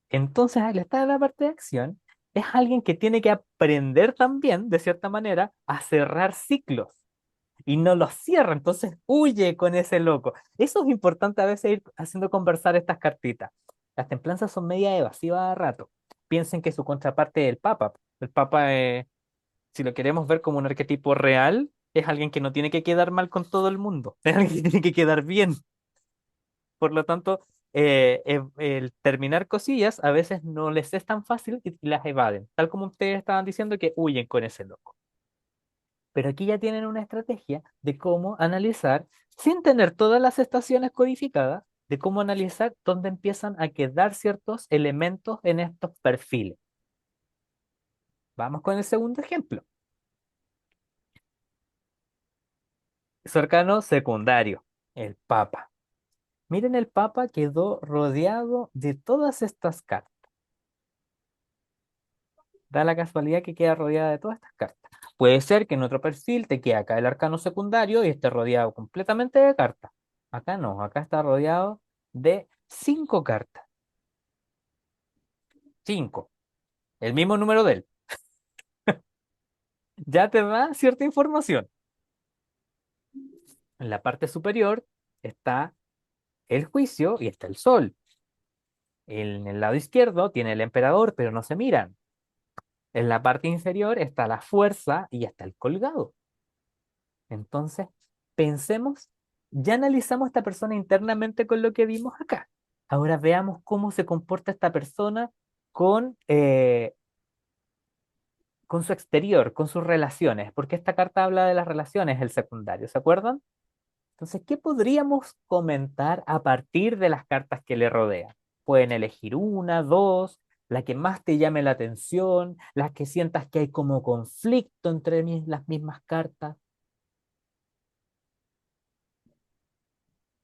Entonces, al estar en la parte de acción, es alguien que tiene que aprender también, de cierta manera, a cerrar ciclos y no los cierra, entonces huye con ese loco. Eso es importante a veces ir haciendo conversar estas cartitas. Las templanzas son media evasivas a rato. Piensen que su contraparte es el Papa. El Papa, si lo queremos ver como un arquetipo real, es alguien que no tiene que quedar mal con todo el mundo, es alguien que tiene que quedar bien. Por lo tanto, el terminar cosillas a veces no les es tan fácil y las evaden, tal como ustedes estaban diciendo que huyen con ese loco. Pero aquí ya tienen una estrategia de cómo analizar, sin tener todas las estaciones codificadas, de cómo analizar dónde empiezan a quedar ciertos elementos en estos perfiles. Vamos con el segundo ejemplo. Su arcano secundario, el Papa. Miren, el Papa quedó rodeado de todas estas cartas. Da la casualidad que queda rodeada de todas estas cartas. Puede ser que en otro perfil te quede acá el arcano secundario y esté rodeado completamente de cartas. Acá no, acá está rodeado de 5 cartas. 5. El mismo número de él. Ya te da cierta información. En la parte superior está el juicio y está el sol. En el lado izquierdo tiene el emperador, pero no se miran. En la parte inferior está la fuerza y está el colgado. Entonces, pensemos, ya analizamos a esta persona internamente con lo que vimos acá. Ahora veamos cómo se comporta esta persona con, eh, con su exterior, con sus relaciones, porque esta carta habla de las relaciones, el secundario, ¿se acuerdan? Entonces, ¿qué podríamos comentar a partir de las cartas que le rodean? Pueden elegir una, dos, la que más te llame la atención, las que sientas que hay como conflicto entre las mismas cartas.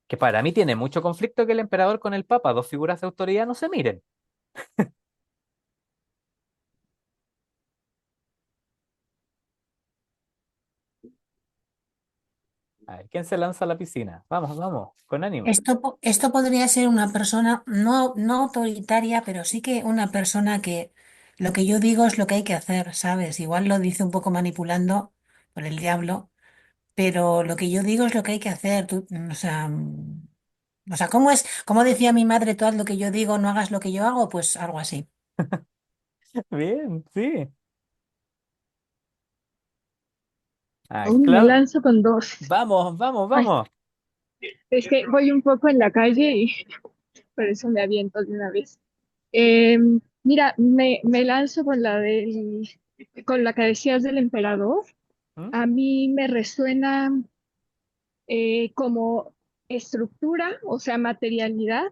Que para mí tiene mucho conflicto que el emperador con el papa, dos figuras de autoridad, no se miren. A ver, ¿quién se lanza a la piscina? Vamos, vamos, con ánimo. Esto podría ser una persona no autoritaria, pero sí que una persona que lo que yo digo es lo que hay que hacer, ¿sabes? Igual lo dice un poco manipulando por el diablo, pero lo que yo digo es lo que hay que hacer. O sea, ¿cómo es? ¿Cómo decía mi madre, tú haz lo que yo digo, no hagas lo que yo hago? Pues algo así. Bien, sí. Ah, Aún me claro. lanzo con dos. Vamos, vamos, Ay, vamos. es que voy un poco en la calle y por eso me aviento de una vez. Mira, me lanzo con con la que decías del emperador. ¿Mm? A mí me resuena como estructura, o sea, materialidad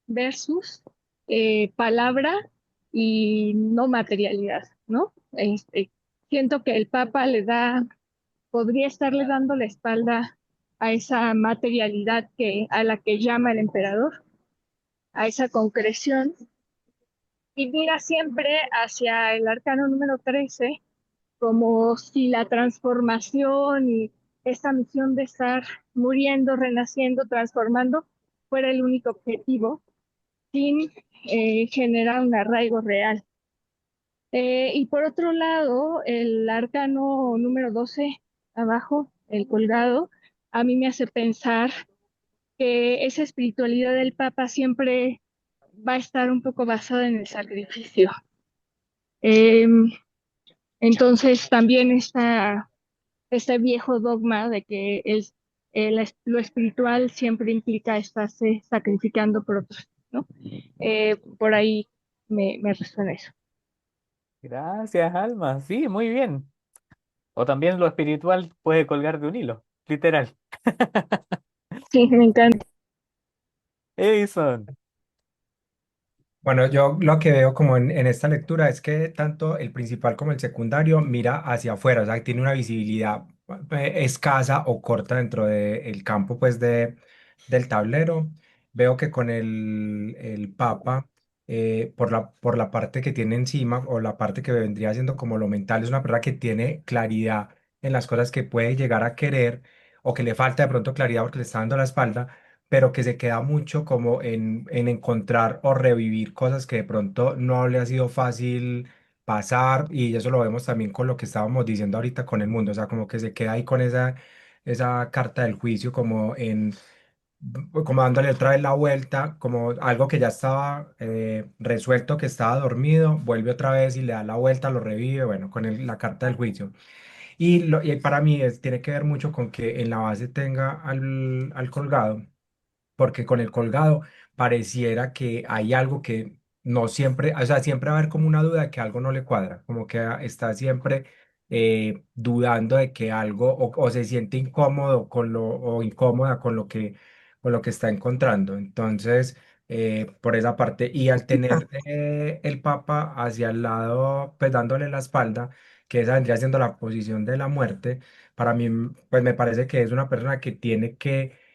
versus palabra y no materialidad, ¿no? Siento que el Papa podría estarle dando la espalda a esa materialidad a la que llama el emperador, a esa concreción, y mira siempre hacia el arcano número 13 como si la transformación y esta misión de estar muriendo, renaciendo, transformando, fuera el único objetivo, sin generar un arraigo real. Y por otro lado, el arcano número 12 abajo, el colgado, a mí me hace pensar que esa espiritualidad del Papa siempre va a estar un poco basada en el sacrificio. Eh, entonces, también este viejo dogma de que lo espiritual siempre implica estarse sacrificando por otros, ¿no? Por ahí me resuena eso. Gracias, Alma. Sí, muy bien. O también lo espiritual puede colgar de un hilo, literal. Sí, me encanta. Edison. Bueno, yo lo que veo como en esta lectura es que tanto el principal como el secundario mira hacia afuera, o sea, tiene una visibilidad escasa o corta dentro del campo pues del tablero. Veo que con el Papa, por la parte que tiene encima o la parte que vendría siendo como lo mental, es una persona que tiene claridad en las cosas que puede llegar a querer o que le falta de pronto claridad porque le está dando la espalda, pero que se queda mucho como en encontrar o revivir cosas que de pronto no le ha sido fácil pasar, y eso lo vemos también con lo que estábamos diciendo ahorita con el mundo, o sea, como que se queda ahí con esa carta del juicio como dándole otra vez la vuelta, como algo que ya estaba resuelto, que estaba dormido, vuelve otra vez y le da la vuelta, lo revive, bueno, con la carta del juicio. Y para mí tiene que ver mucho con que en la base tenga al colgado, porque con el colgado pareciera que hay algo que no siempre, o sea, siempre va a haber como una duda de que algo no le cuadra, como que está siempre dudando de que algo o se siente incómodo o incómoda con lo que está encontrando. Entonces, por esa parte, y al tener el Papa hacia el lado, pues dándole la espalda, que esa vendría siendo la posición de la muerte, para mí, pues me parece que es una persona que tiene que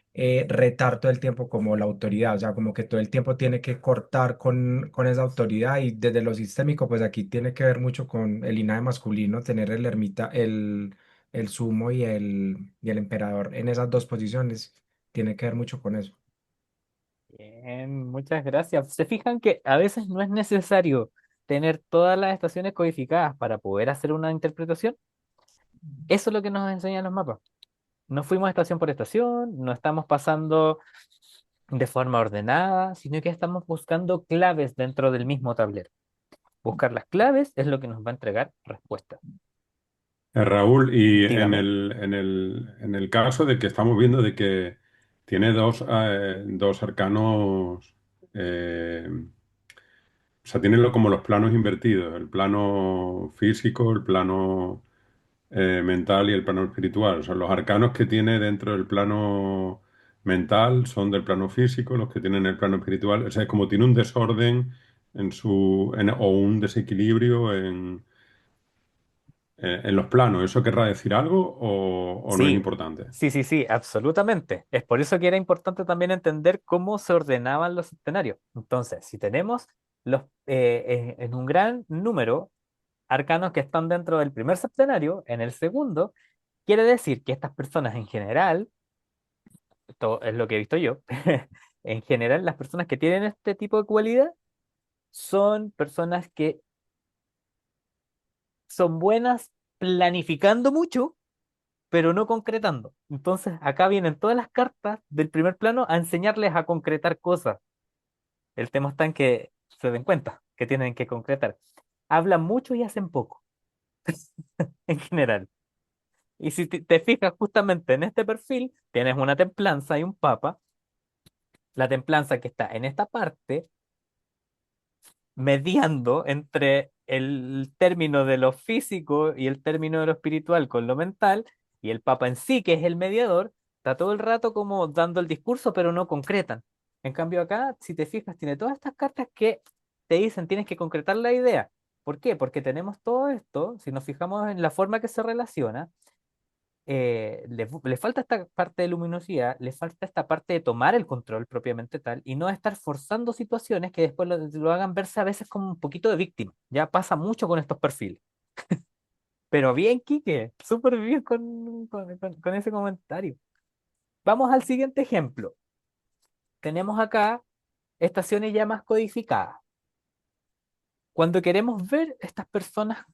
retar todo el tiempo como la autoridad, o sea, como que todo el tiempo tiene que cortar con esa autoridad, y desde lo sistémico, pues aquí tiene que ver mucho con el linaje masculino, tener el ermita, el sumo y el emperador en esas dos posiciones, tiene que ver mucho con eso. Bien, muchas gracias. ¿Se fijan que a veces no es necesario tener todas las estaciones codificadas para poder hacer una interpretación? Eso es lo que nos enseñan los mapas. No fuimos estación por estación, no estamos pasando de forma ordenada, sino que estamos buscando claves dentro del mismo tablero. Buscar las claves es lo que nos va a entregar respuestas. Raúl, y Dígame. en el caso de que estamos viendo de que tiene dos arcanos, o sea, tiene como los planos invertidos, el plano físico, el plano mental y el plano espiritual. O sea, los arcanos que tiene dentro del plano mental son del plano físico, los que tienen el plano espiritual. O sea, es como tiene un desorden o un desequilibrio en los planos. ¿Eso querrá decir algo o no es Sí, importante? sí, absolutamente. Es por eso que era importante también entender cómo se ordenaban los escenarios. Entonces, si tenemos en un gran número arcanos que están dentro del primer septenario, en el segundo, quiere decir que estas personas en general esto es lo que he visto yo, en general las personas que tienen este tipo de cualidad son personas que son buenas planificando mucho, pero no concretando. Entonces, acá vienen todas las cartas del primer plano a enseñarles a concretar cosas. El tema está en que se den cuenta que tienen que concretar. Hablan mucho y hacen poco, en general. Y si te fijas justamente en este perfil, tienes una templanza y un papa. La templanza que está en esta parte mediando entre el término de lo físico y el término de lo espiritual con lo mental, y el Papa en sí, que es el mediador, está todo el rato como dando el discurso, pero no concretan. En cambio acá, si te fijas, tiene todas estas cartas que te dicen tienes que concretar la idea. ¿Por qué? Porque tenemos todo esto, si nos fijamos en la forma que se relaciona, le falta esta parte de luminosidad, le falta esta parte de tomar el control propiamente tal y no estar forzando situaciones que después lo hagan verse a veces como un poquito de víctima. Ya pasa mucho con estos perfiles. Pero bien, Quique, súper bien con ese comentario. Vamos al siguiente ejemplo. Tenemos acá estaciones ya más codificadas. Cuando queremos ver estas personas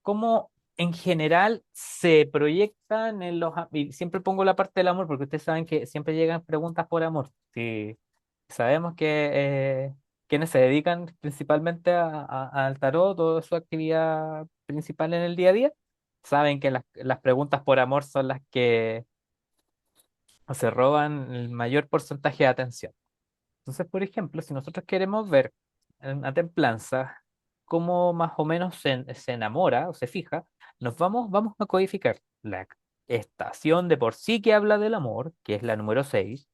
cómo en general se proyectan en y siempre pongo la parte del amor, porque ustedes saben que siempre llegan preguntas por amor. Si sabemos que quienes se dedican principalmente al tarot, toda su actividad principal en el día a día, saben que las preguntas por amor son las que se roban el mayor porcentaje de atención. Entonces, por ejemplo, si nosotros queremos ver en una templanza cómo más o menos se enamora o se fija, vamos a codificar la estación de por sí que habla del amor, que es la número 6,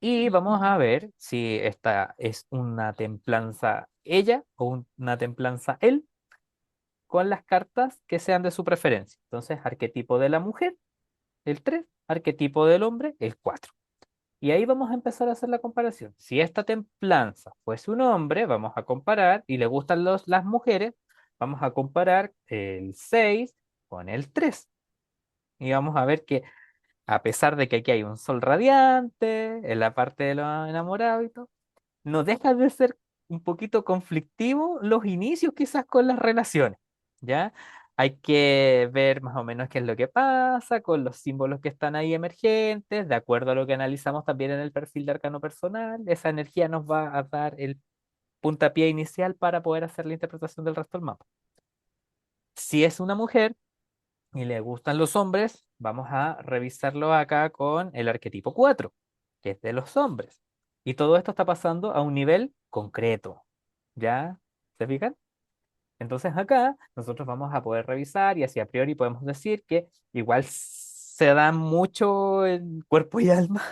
y vamos a ver si esta es una templanza ella o una templanza él con las cartas que sean de su preferencia. Entonces, arquetipo de la mujer, el 3, arquetipo del hombre, el 4. Y ahí vamos a empezar a hacer la comparación. Si esta templanza fuese un hombre, vamos a comparar, y le gustan las mujeres, vamos a comparar el 6 con el 3. Y vamos a ver que a pesar de que aquí hay un sol radiante en la parte de lo enamorado y todo, no deja de ser un poquito conflictivo los inicios quizás con las relaciones, ¿ya? Hay que ver más o menos qué es lo que pasa con los símbolos que están ahí emergentes, de acuerdo a lo que analizamos también en el perfil de arcano personal, esa energía nos va a dar el puntapié inicial para poder hacer la interpretación del resto del mapa. Si es una mujer y le gustan los hombres, vamos a revisarlo acá con el arquetipo 4 que es de los hombres. Y todo esto está pasando a un nivel concreto. ¿Ya? ¿Se fijan? Entonces acá nosotros vamos a poder revisar y así a priori podemos decir que igual se dan mucho en cuerpo y alma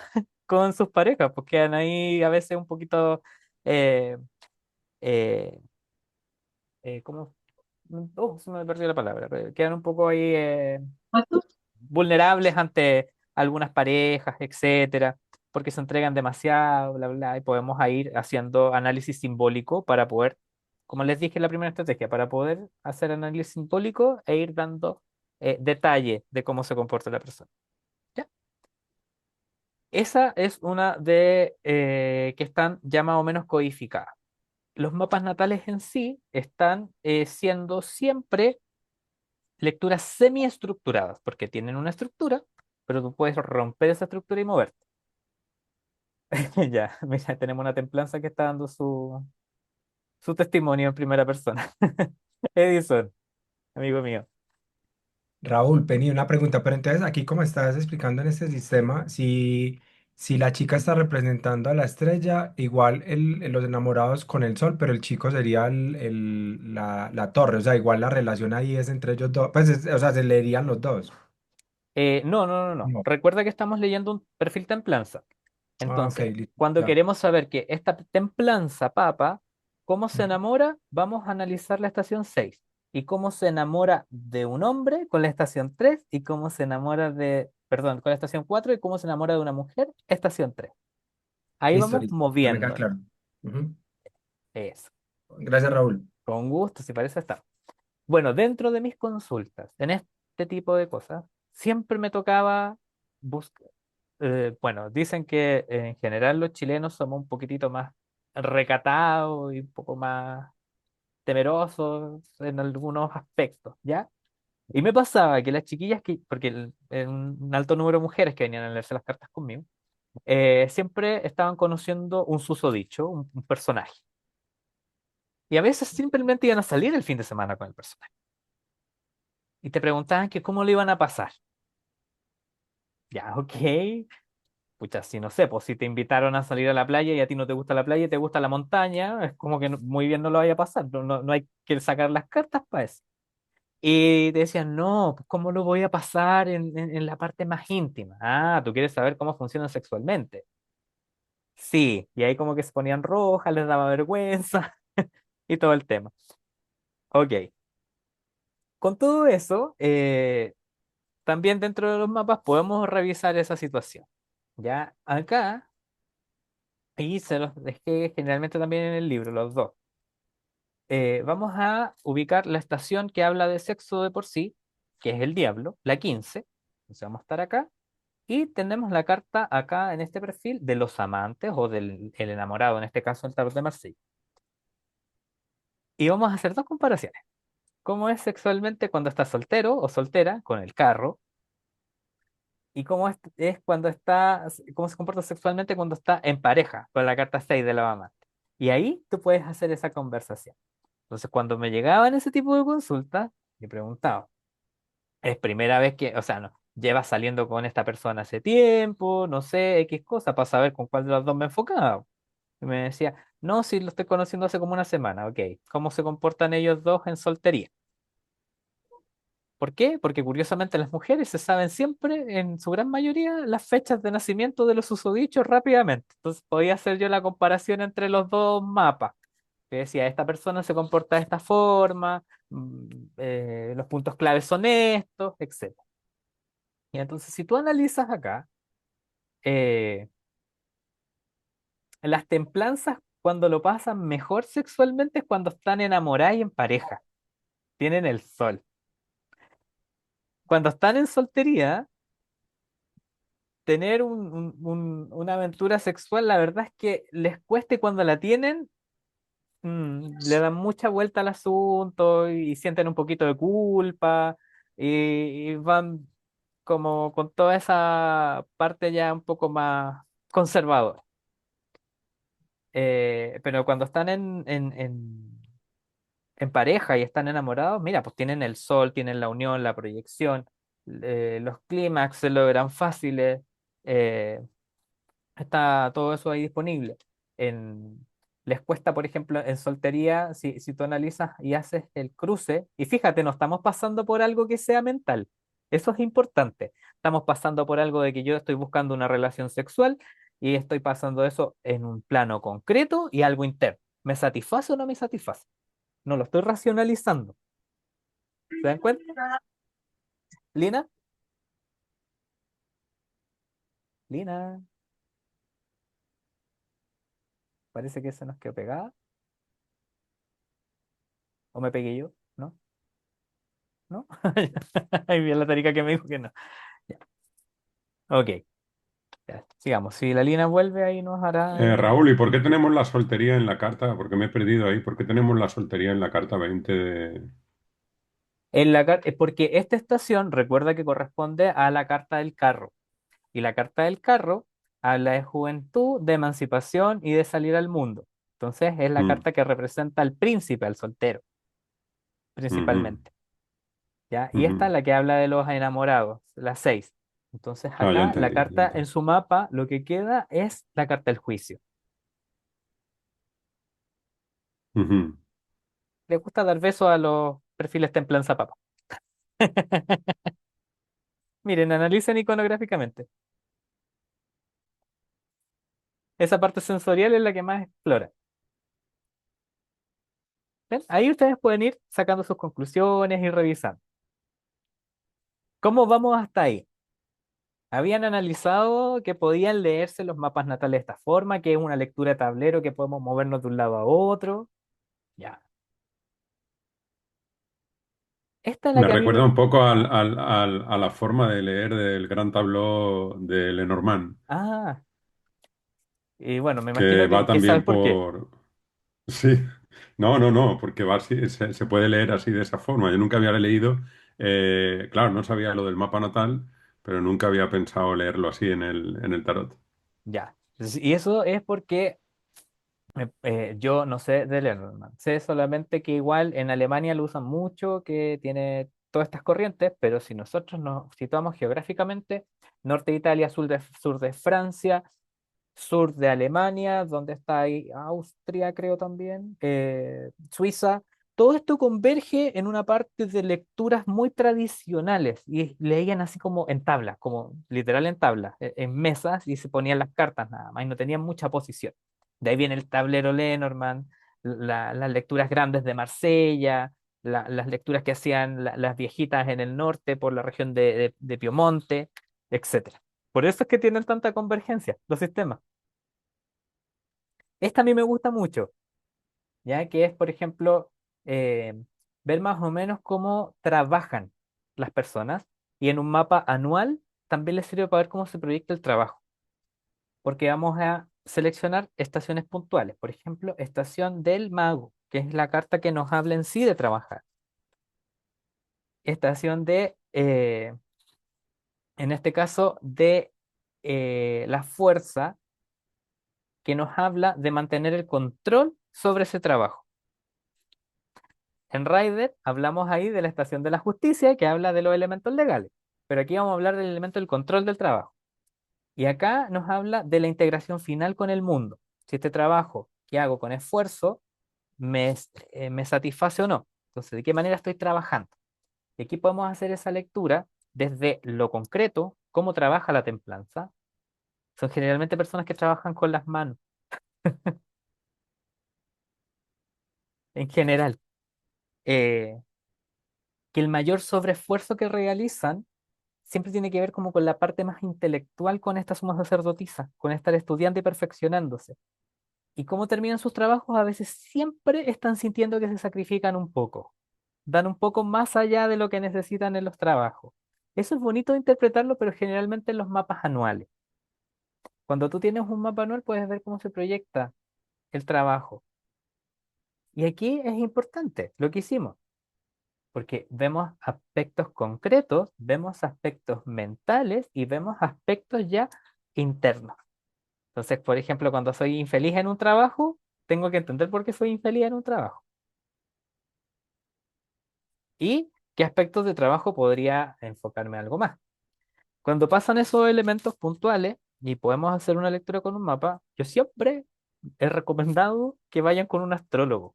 con sus parejas, porque quedan ahí a veces un poquito, eh, eh, ¿cómo? Oh, se me perdió la palabra, pero quedan un poco ahí vulnerables ante algunas parejas, etcétera, porque se entregan demasiado, bla, bla, y podemos ir haciendo análisis simbólico para poder, como les dije en la primera estrategia, para poder hacer análisis simbólico e ir dando detalle de cómo se comporta la persona. ¿Ya? Esa es una de que están ya más o menos codificadas. Los mapas natales en sí están siendo siempre lecturas semiestructuradas, porque tienen una estructura, pero tú puedes romper esa estructura y moverte. Ya, mira, tenemos una templanza que está dando su testimonio en primera persona. Edison, amigo mío. Raúl, Penny, una pregunta, pero entonces aquí como estás explicando en este sistema, si la chica está representando a la estrella, igual los enamorados con el sol, pero el chico sería la torre, o sea, igual la relación ahí es entre ellos dos, pues, o sea, se leerían los dos. No, no, no, no. No. Recuerda que estamos leyendo un perfil templanza. Ah, ok, Entonces, listo, cuando ya. queremos saber que esta templanza papa, ¿cómo se enamora? Vamos a analizar la estación 6. Y cómo se enamora de un hombre con la estación 3 y cómo se enamora perdón, con la estación 4 y cómo se enamora de una mujer, estación 3. Ahí Listo, vamos listo, ya me queda moviendo. claro. Ujú. Eso. Gracias, Raúl. Con gusto, si parece está. Bueno, dentro de mis consultas, en este tipo de cosas, siempre me tocaba buscar. bueno, dicen que en general los chilenos somos un poquitito más recatados y un poco más temerosos en algunos aspectos, ¿ya? Y me pasaba que las chiquillas porque un alto número de mujeres que venían a leerse las cartas conmigo, siempre estaban conociendo un susodicho, un personaje. Y a veces simplemente iban a salir el fin de semana con el personaje. Y te preguntaban que cómo le iban a pasar. Ya, ok. Pucha, si no sé, pues si te invitaron a salir a la playa y a ti no te gusta la playa y te gusta la montaña, es como que muy bien no lo vaya a pasar. No hay que sacar las cartas para eso. Y te decían, no, pues ¿cómo lo voy a pasar en la parte más íntima? Ah, tú quieres saber cómo funcionan sexualmente. Sí, y ahí como que se ponían rojas, les daba vergüenza y todo el tema. Ok, con todo eso, también dentro de los mapas podemos revisar esa situación. Ya acá, y se los dejé generalmente también en el libro, los dos. Vamos a ubicar la estación que habla de sexo de por sí, que es el diablo, la 15. Entonces vamos a estar acá. Y tenemos la carta acá en este perfil de los amantes o del el enamorado, en este caso el tarot de Marsella. Y vamos a hacer dos comparaciones. Cómo es sexualmente cuando está soltero o soltera con el carro y cómo es cuando está, cómo se comporta sexualmente cuando está en pareja con la carta 6 de la amante. Y ahí tú puedes hacer esa conversación. Entonces, cuando me llegaban ese tipo de consultas, me preguntaba, ¿es primera vez que, o sea, no, llevas saliendo con esta persona hace tiempo, no sé, X cosa, para saber con cuál de los dos me enfocaba? Y me decía, no, si lo estoy conociendo hace como una semana, ok. ¿Cómo se comportan ellos dos en soltería? ¿Por qué? Porque curiosamente las mujeres se saben siempre, en su gran mayoría, las fechas de nacimiento de los susodichos rápidamente. Entonces podía hacer yo la comparación entre los dos mapas. Que decía, esta persona se comporta de esta forma, los puntos claves son estos, etc. Y entonces si tú analizas acá, eh, las templanzas cuando lo pasan mejor sexualmente es cuando están enamoradas y en pareja, tienen el sol. Cuando están en soltería, tener una aventura sexual, la verdad es que les cuesta y cuando la tienen, le dan mucha vuelta al asunto y sienten un poquito de culpa y van como con toda esa parte ya un poco más conservadora. Pero cuando están en pareja y están enamorados, mira, pues tienen el sol, tienen la unión, la proyección, los clímax se logran fáciles. eh, Está todo eso ahí disponible. En, les cuesta, por ejemplo, en soltería, si tú analizas y haces el cruce, y fíjate, no estamos pasando por algo que sea mental. Eso es importante. Estamos pasando por algo de que yo estoy buscando una relación sexual y estoy pasando eso en un plano concreto y algo interno. ¿Me satisface o no me satisface? No lo estoy racionalizando. ¿Se dan cuenta? Lina, Lina, parece que se nos quedó pegada. ¿O me pegué yo? ¿No? ¿No? Ahí vi la tarica que me dijo que no. Ya. Ok, ya, sigamos. Si la Lina vuelve, ahí nos hará Raúl, ¿y por qué tenemos la soltería en la carta? Porque me he perdido ahí. ¿Por qué tenemos la soltería en la carta 20 de... porque esta estación recuerda que corresponde a la carta del carro. Y la carta del carro habla de juventud, de emancipación y de salir al mundo. Entonces es la Mm, carta que representa al príncipe, al soltero, ujú, principalmente. ¿Ya? Y esta es ujú. la que habla de los enamorados, la 6. Entonces Ah, ya acá la entendí, ya carta en entendí. su mapa, lo que queda es la carta del juicio. Ujú. Le gusta dar besos a los perfiles templanza papa. Miren, analicen iconográficamente. Esa parte sensorial es la que más explora. ¿Ven? Ahí ustedes pueden ir sacando sus conclusiones y revisando. ¿Cómo vamos hasta ahí? Habían analizado que podían leerse los mapas natales de esta forma, que es una lectura de tablero que podemos movernos de un lado a otro. Ya. Esta es la Me que a recuerda mí... un poco a la forma de leer del gran tabló de Lenormand, Ah, y bueno, me que imagino va que sabes también por qué. por... Sí, no, no, no, porque va así, se puede leer así de esa forma. Yo nunca había leído, claro, no sabía lo del mapa natal, pero nunca había pensado leerlo así en el tarot. Ya. Y eso es porque yo no sé de Lenormand. Sé solamente que igual en Alemania lo usan mucho, que tiene todas estas corrientes, pero si nosotros nos situamos geográficamente, norte de Italia, sur de Francia, sur de Alemania, donde está ahí Austria, creo también, Suiza. Todo esto converge en una parte de lecturas muy tradicionales y leían así como en tablas, como literal en tablas, en mesas y se ponían las cartas nada más y no tenían mucha posición. De ahí viene el tablero Lenormand, las lecturas grandes de Marsella, las lecturas que hacían las viejitas en el norte por la región de Piemonte, etcétera. Por eso es que tienen tanta convergencia los sistemas. Esta a mí me gusta mucho, ya que es, por ejemplo, eh, ver más o menos cómo trabajan las personas y en un mapa anual también les sirve para ver cómo se proyecta el trabajo, porque vamos a seleccionar estaciones puntuales, por ejemplo, estación del mago, que es la carta que nos habla en sí de trabajar, estación en este caso, de la fuerza, que nos habla de mantener el control sobre ese trabajo. En Rider hablamos ahí de la estación de la justicia que habla de los elementos legales, pero aquí vamos a hablar del elemento del control del trabajo. Y acá nos habla de la integración final con el mundo. Si este trabajo que hago con esfuerzo me satisface o no. Entonces, ¿de qué manera estoy trabajando? Y aquí podemos hacer esa lectura desde lo concreto, cómo trabaja la templanza. Son generalmente personas que trabajan con las manos, en general. Eh, que el mayor sobreesfuerzo que realizan siempre tiene que ver como con la parte más intelectual con esta suma sacerdotisa, con estar estudiando y perfeccionándose. Y cómo terminan sus trabajos, a veces siempre están sintiendo que se sacrifican un poco, dan un poco más allá de lo que necesitan en los trabajos. Eso es bonito de interpretarlo, pero generalmente en los mapas anuales. Cuando tú tienes un mapa anual, puedes ver cómo se proyecta el trabajo. Y aquí es importante lo que hicimos, porque vemos aspectos concretos, vemos aspectos mentales y vemos aspectos ya internos. Entonces, por ejemplo, cuando soy infeliz en un trabajo, tengo que entender por qué soy infeliz en un trabajo y qué aspectos de trabajo podría enfocarme algo más. Cuando pasan esos elementos puntuales y podemos hacer una lectura con un mapa, yo siempre he recomendado que vayan con un astrólogo,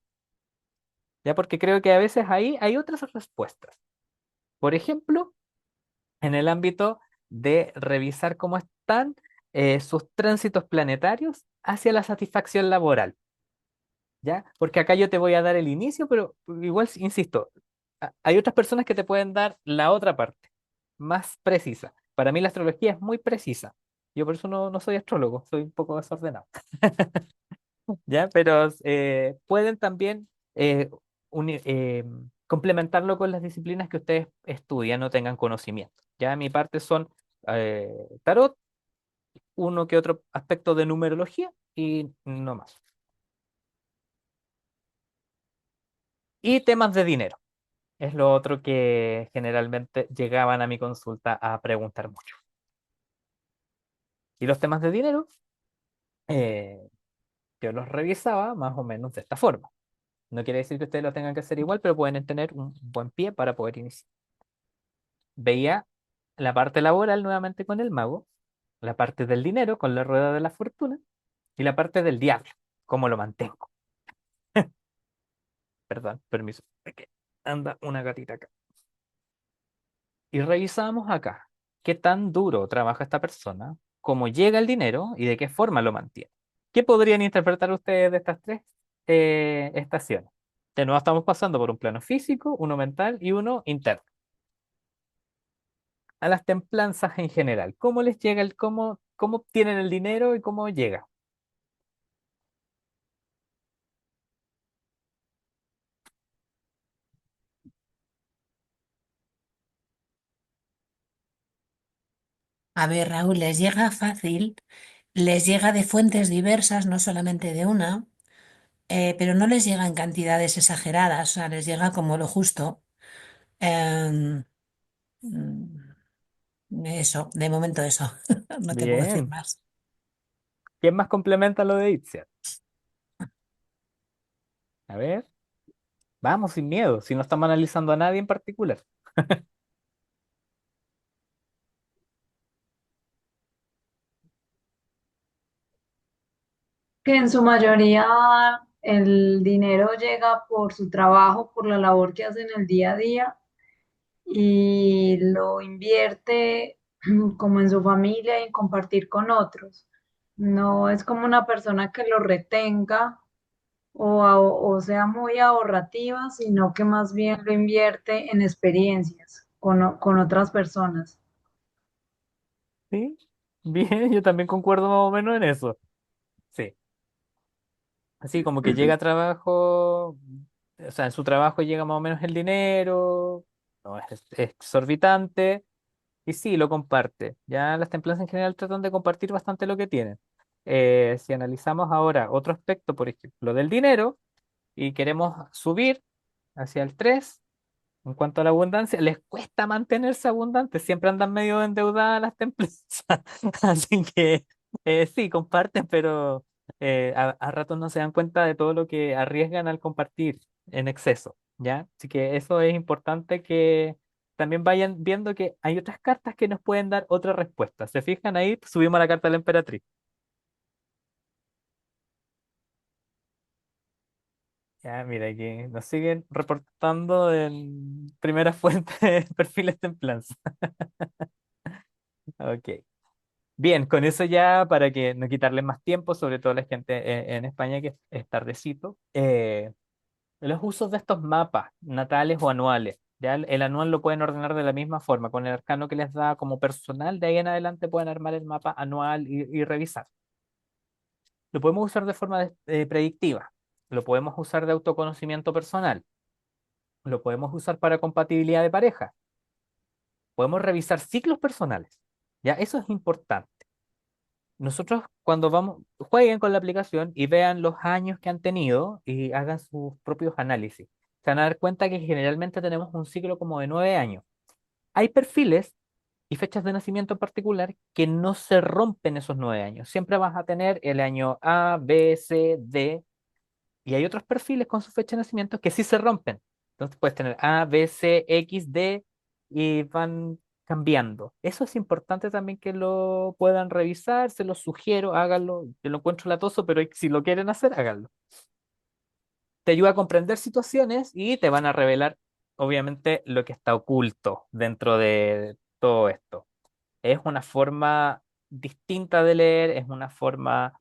ya porque creo que a veces ahí hay otras respuestas. Por ejemplo, en el ámbito de revisar cómo están sus tránsitos planetarios hacia la satisfacción laboral. ¿Ya? Porque acá yo te voy a dar el inicio, pero igual, insisto, hay otras personas que te pueden dar la otra parte, más precisa. Para mí la astrología es muy precisa. Yo por eso no soy astrólogo, soy un poco desordenado, ¿ya? Pero pueden también complementarlo con las disciplinas que ustedes estudian o tengan conocimiento. Ya mi parte son tarot, uno que otro aspecto de numerología y no más. Y temas de dinero. Es lo otro que generalmente llegaban a mi consulta a preguntar mucho. Y los temas de dinero, eh, yo los revisaba más o menos de esta forma. No quiere decir que ustedes lo tengan que hacer igual, pero pueden tener un buen pie para poder iniciar. Veía la parte laboral nuevamente con el mago, la parte del dinero con la rueda de la fortuna y la parte del diablo, cómo lo mantengo. Perdón, permiso. Aquí anda una gatita acá. Y revisamos acá qué tan duro trabaja esta persona, cómo llega el dinero y de qué forma lo mantiene. ¿Qué podrían interpretar ustedes de estas tres estaciones? De nuevo estamos pasando por un plano físico, uno mental y uno interno. A las templanzas en general, ¿cómo les llega cómo obtienen el dinero y cómo llega? A ver, Raúl, les llega fácil, les llega de fuentes diversas, no solamente de una, pero no les llega en cantidades exageradas, o sea, les llega como lo justo. Em, eso, de momento eso, no te puedo decir Bien. más. ¿Quién más complementa lo de Itzia? A ver, vamos sin miedo, si no estamos analizando a nadie en particular. Que en su mayoría el dinero llega por su trabajo, por la labor que hace en el día a día y lo invierte como en su familia y en compartir con otros. No es como una persona que lo retenga o sea muy ahorrativa, sino que más bien lo invierte en experiencias con otras personas. Sí, bien, yo también concuerdo más o menos en eso. Sí, así como que llega a trabajo, o sea, en su trabajo llega más o menos el dinero, no es exorbitante, y sí, lo comparte. Ya las templanzas en general tratan de compartir bastante lo que tienen. Si analizamos ahora otro aspecto, por ejemplo, del dinero, y queremos subir hacia el 3 en cuanto a la abundancia, les cuesta mantenerse abundantes, siempre andan medio endeudadas las templesas. Así que sí, comparten, pero a ratos no se dan cuenta de todo lo que arriesgan al compartir en exceso, ¿ya? Así que eso es importante que también vayan viendo que hay otras cartas que nos pueden dar otra respuesta. ¿Se fijan ahí? Subimos la carta de la emperatriz. Ya, mira, aquí nos siguen reportando en primera fuente de perfiles templanza. Ok. Bien, con eso ya para que no quitarles más tiempo, sobre todo a la gente en España que es tardecito, los usos de estos mapas natales o anuales. Ya el anual lo pueden ordenar de la misma forma, con el arcano que les da como personal, de ahí en adelante pueden armar el mapa anual y revisar. Lo podemos usar de forma predictiva, lo podemos usar de autoconocimiento personal, lo podemos usar para compatibilidad de pareja, podemos revisar ciclos personales. Ya, eso es importante. Nosotros cuando vamos, jueguen con la aplicación y vean los años que han tenido y hagan sus propios análisis. Se van a dar cuenta que generalmente tenemos un ciclo como de 9 años. Hay perfiles y fechas de nacimiento en particular que no se rompen esos 9 años. Siempre vas a tener el año A, B, C, D, y hay otros perfiles con su fecha de nacimiento que sí se rompen. Entonces puedes tener A, B, C, X, D y van cambiando. Eso es importante también que lo puedan revisar, se los sugiero, háganlo. Yo lo encuentro latoso, pero si lo quieren hacer, háganlo. Te ayuda a comprender situaciones y te van a revelar, obviamente, lo que está oculto dentro de todo esto. Es una forma distinta de leer, es una forma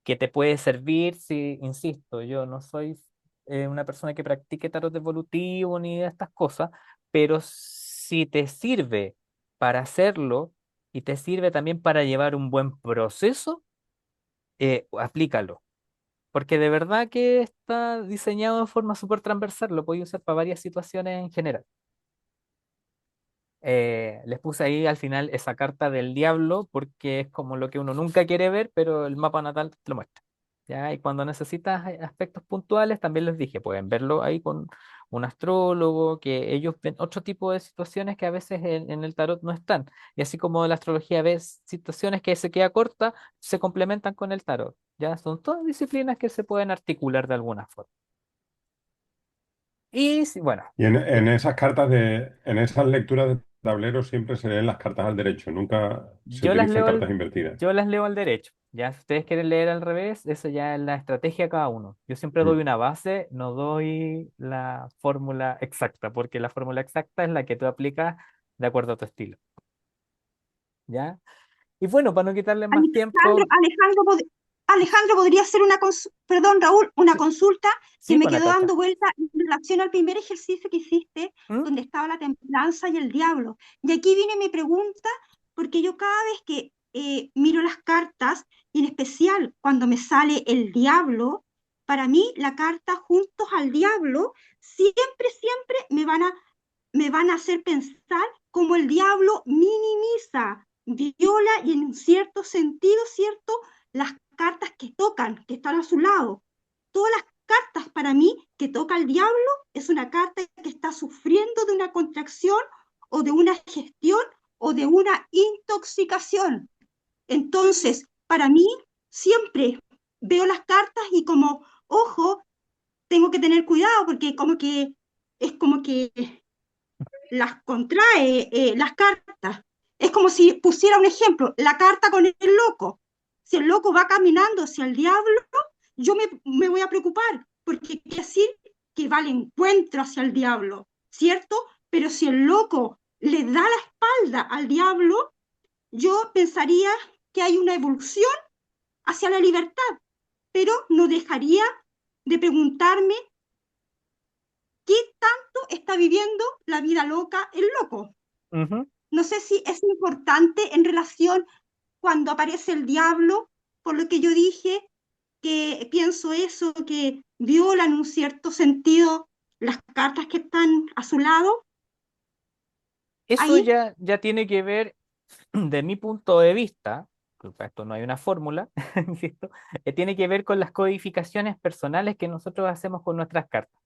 que te puede servir si, insisto, yo no soy una persona que practique tarot evolutivo ni de estas cosas, pero si te sirve para hacerlo y te sirve también para llevar un buen proceso, aplícalo. Porque de verdad que está diseñado de forma súper transversal, lo puedes usar para varias situaciones en general. Les puse ahí al final esa carta del diablo porque es como lo que uno nunca quiere ver, pero el mapa natal te lo muestra. ¿Ya? Y cuando necesitas aspectos puntuales, también les dije, pueden verlo ahí con un astrólogo, que ellos ven otro tipo de situaciones que a veces en el tarot no están. Y así como la astrología ve situaciones que se queda corta, se complementan con el tarot. ¿Ya? Son todas disciplinas que se pueden articular de alguna forma. Y bueno, Y en esas cartas en esas lecturas de tablero siempre se leen las cartas al derecho, nunca se Yo las utilizan leo cartas invertidas. yo las leo al derecho. Ya, si ustedes quieren leer al revés, eso ya es la estrategia de cada uno. Yo siempre doy Mm. una base, no doy la fórmula exacta, porque la fórmula exacta es la que tú aplicas de acuerdo a tu estilo. ¿Ya? Y bueno, para no quitarles más Alejandro, tiempo, Alejandro, podría hacer perdón, Raúl, una sí, consulta que sí, me pues quedó Natacha. dando vuelta en relación al primer ejercicio que hiciste, ¿Mm? donde estaba la templanza y el diablo. Y aquí viene mi pregunta, porque yo cada vez que miro las cartas, y en especial cuando me sale el diablo, para mí la carta juntos al diablo siempre me van a hacer pensar cómo el diablo minimiza viola y en un cierto sentido, ¿cierto? Las cartas que tocan, que están a su lado. Todas las cartas para mí que toca el diablo es una carta que está sufriendo de una contracción o de una gestión o de una intoxicación. Entonces, para mí, siempre veo las cartas y como, ojo, tengo que tener cuidado porque como que es como que las contrae las cartas. Es como si pusiera un ejemplo, la carta con el loco. Si el loco va caminando hacia el diablo, yo me voy a preocupar, porque quiere decir que va al encuentro hacia el diablo, ¿cierto? Pero si el loco le da la espalda al diablo, yo pensaría que hay una evolución hacia la libertad, pero no dejaría de preguntarme qué tanto está viviendo la vida loca el loco. Ujú. No sé si es importante en relación cuando aparece el diablo, por lo que yo dije, que pienso eso, que violan en un cierto sentido las cartas que están a su lado. Eso Ahí, ya tiene que ver, de mi punto de vista, que para esto no hay una fórmula, insisto, tiene que ver con las codificaciones personales que nosotros hacemos con nuestras cartas.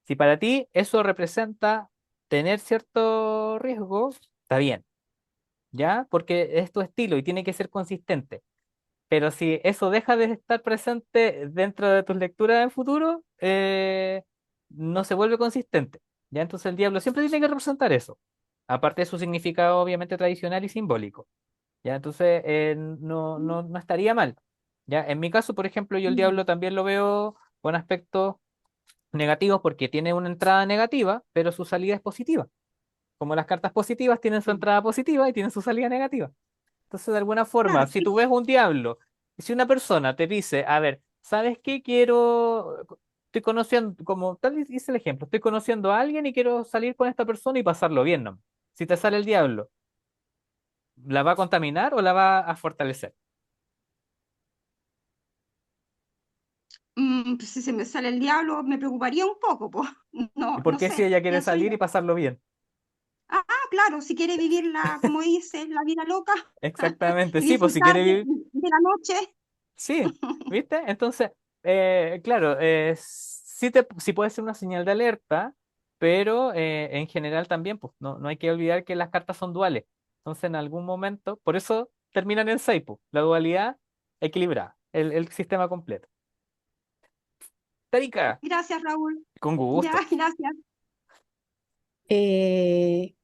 Si para ti eso representa tener cierto riesgo, está bien, ¿ya? Porque es tu estilo y tiene que ser consistente. Pero si eso deja de estar presente dentro de tus lecturas en futuro, no se vuelve consistente. ¿Ya? Entonces el diablo siempre tiene que representar eso. Aparte de su significado obviamente tradicional y simbólico. ¿Ya? Entonces no estaría mal. ¿Ya? En mi caso, por ejemplo, yo el diablo también lo veo con aspectos negativos porque tiene una entrada negativa, pero su salida es positiva. Como las cartas positivas tienen su entrada positiva y tienen su salida negativa. Entonces, de alguna forma, claro, si tú ves un diablo, y si una persona te dice, a ver, ¿sabes qué? Estoy conociendo, como tal vez hice el ejemplo, estoy conociendo a alguien y quiero salir con esta persona y pasarlo bien, ¿no? Si te sale el diablo, ¿la va a contaminar o la va a fortalecer? pues si se me sale el diablo, me preocuparía un poco, pues. ¿Y No, por no qué si sé, ella quiere pienso salir y yo. pasarlo bien? Claro, si quiere vivir la, como dice, la vida loca Exactamente, y sí, pues si disfrutar quiere vivir, de la noche. sí, ¿viste? Entonces, claro, sí puede ser una señal de alerta, pero en general también, pues no hay que olvidar que las cartas son duales. Entonces, en algún momento, por eso terminan en 6, pues, la dualidad equilibrada, el sistema completo. Tarika, Gracias, Raúl. con Ya, gusto. gracias. Eh,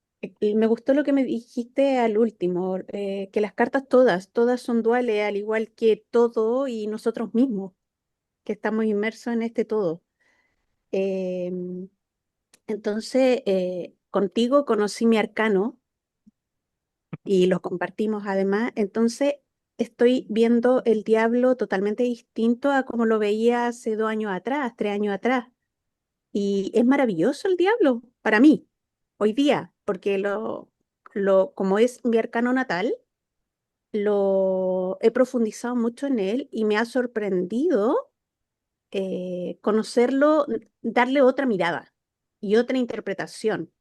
Me gustó lo que me dijiste al último, que las cartas todas son duales, al igual que todo y nosotros mismos, que estamos inmersos en este todo. Em, entonces, contigo conocí mi arcano y lo compartimos además. Entonces, estoy viendo el diablo totalmente distinto a como lo veía hace 2 años atrás, 3 años atrás. Y es maravilloso el diablo para mí, hoy día, porque como es mi arcano natal, lo he profundizado mucho en él y me ha sorprendido conocerlo, darle otra mirada y otra interpretación,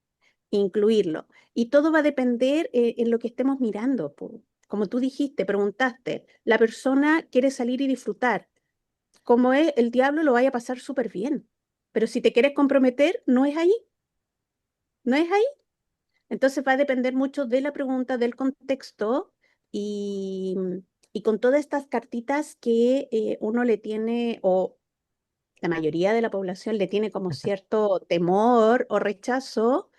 incluirlo. Y todo va a depender en lo que estemos mirando, po. Como tú dijiste, preguntaste, la persona quiere salir y disfrutar. Como es el diablo, lo vaya a pasar súper bien. Pero si te quieres comprometer, no es ahí, no es ahí. Entonces va a depender mucho de la pregunta, del contexto y, y con todas estas cartitas que uno le tiene, o la mayoría de la población le tiene como cierto temor o rechazo,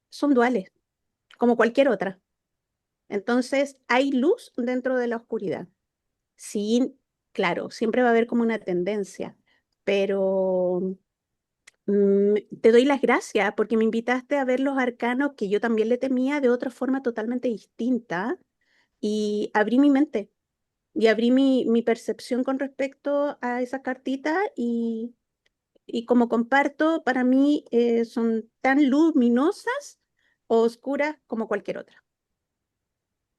son duales, como cualquier otra. Entonces hay luz dentro de la oscuridad. Sí, claro, siempre va a haber como una tendencia, pero te doy las gracias porque me invitaste a ver los arcanos que yo también le temía de otra forma totalmente distinta y abrí mi mente y abrí mi percepción con respecto a esa cartita y como comparto, para mí son tan luminosas o oscuras como cualquier otra.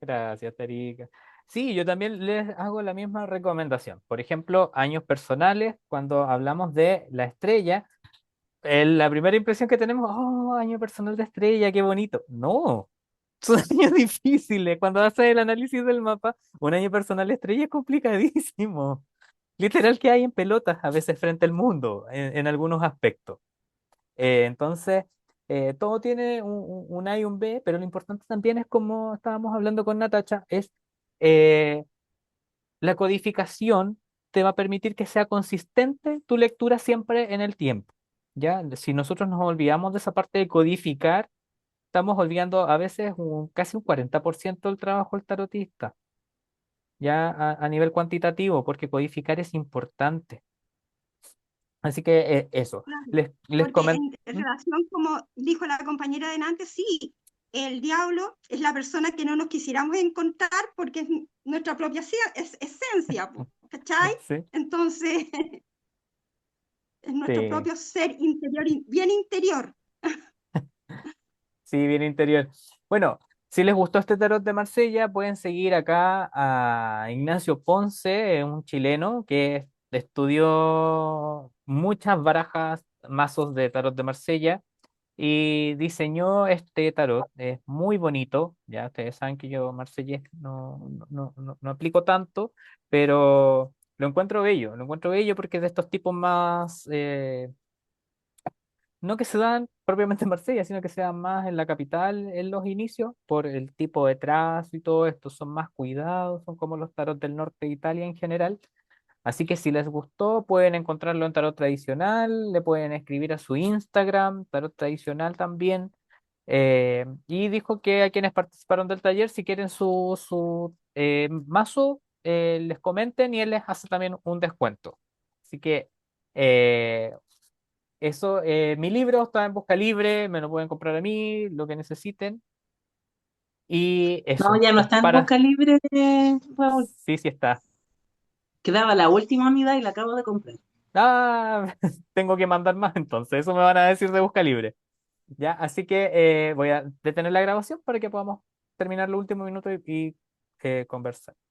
Gracias, Tarika. Sí, yo también les hago la misma recomendación. Por ejemplo, años personales, cuando hablamos de la estrella. La primera impresión que tenemos, oh, año personal de estrella, qué bonito. No, Son años difíciles. Cuando haces el análisis del mapa, un año personal estrella es complicadísimo. Literal que hay en pelotas a veces frente al mundo, en algunos aspectos. Entonces, todo tiene un A y un B, pero lo importante también es, como estábamos hablando con Natacha, es eh, la codificación te va a permitir que sea consistente tu lectura siempre en el tiempo. ¿Ya? Si nosotros nos olvidamos de esa parte de codificar, estamos olvidando a veces casi un 40% del trabajo del tarotista, ya a nivel cuantitativo, porque codificar es importante. Así que eso, Claro, les porque comento. en relación, como dijo la compañera de antes, sí, el diablo es la persona que no nos quisiéramos encontrar porque es nuestra propia esencia, po, ¿cachai? Sí, Entonces, es nuestro sí, propio ser interior, bien interior. sí, bien interior. Bueno, si les gustó este tarot de Marsella, pueden seguir acá a Ignacio Ponce, un chileno que estudió muchas barajas, mazos de tarot de Marsella y diseñó este tarot. Es muy bonito, ya ustedes saben que yo marsellés no aplico tanto, pero lo encuentro bello porque es de estos tipos más, no que se dan propiamente en Marsella, sino que se dan más en la capital en los inicios, por el tipo de trazo y todo esto, son más cuidados, son como los tarot del norte de Italia en general. Así que si les gustó, pueden encontrarlo en Tarot Tradicional, le pueden escribir a su Instagram, Tarot Tradicional también. Y dijo que a quienes participaron del taller, si quieren su mazo, les comenten y él les hace también un descuento. Así que eh, eso, mi libro está en Busca Libre, me lo pueden comprar a mí, lo que necesiten. Y No, eso, ya no es está en para... Boca Libre, Raúl. Sí, sí está. Quedaba la última unidad y la acabo de comprar. Ah, tengo que mandar más entonces, eso me van a decir de Busca Libre. Ya, así que voy a detener la grabación para que podamos terminar los últimos minutos y conversar.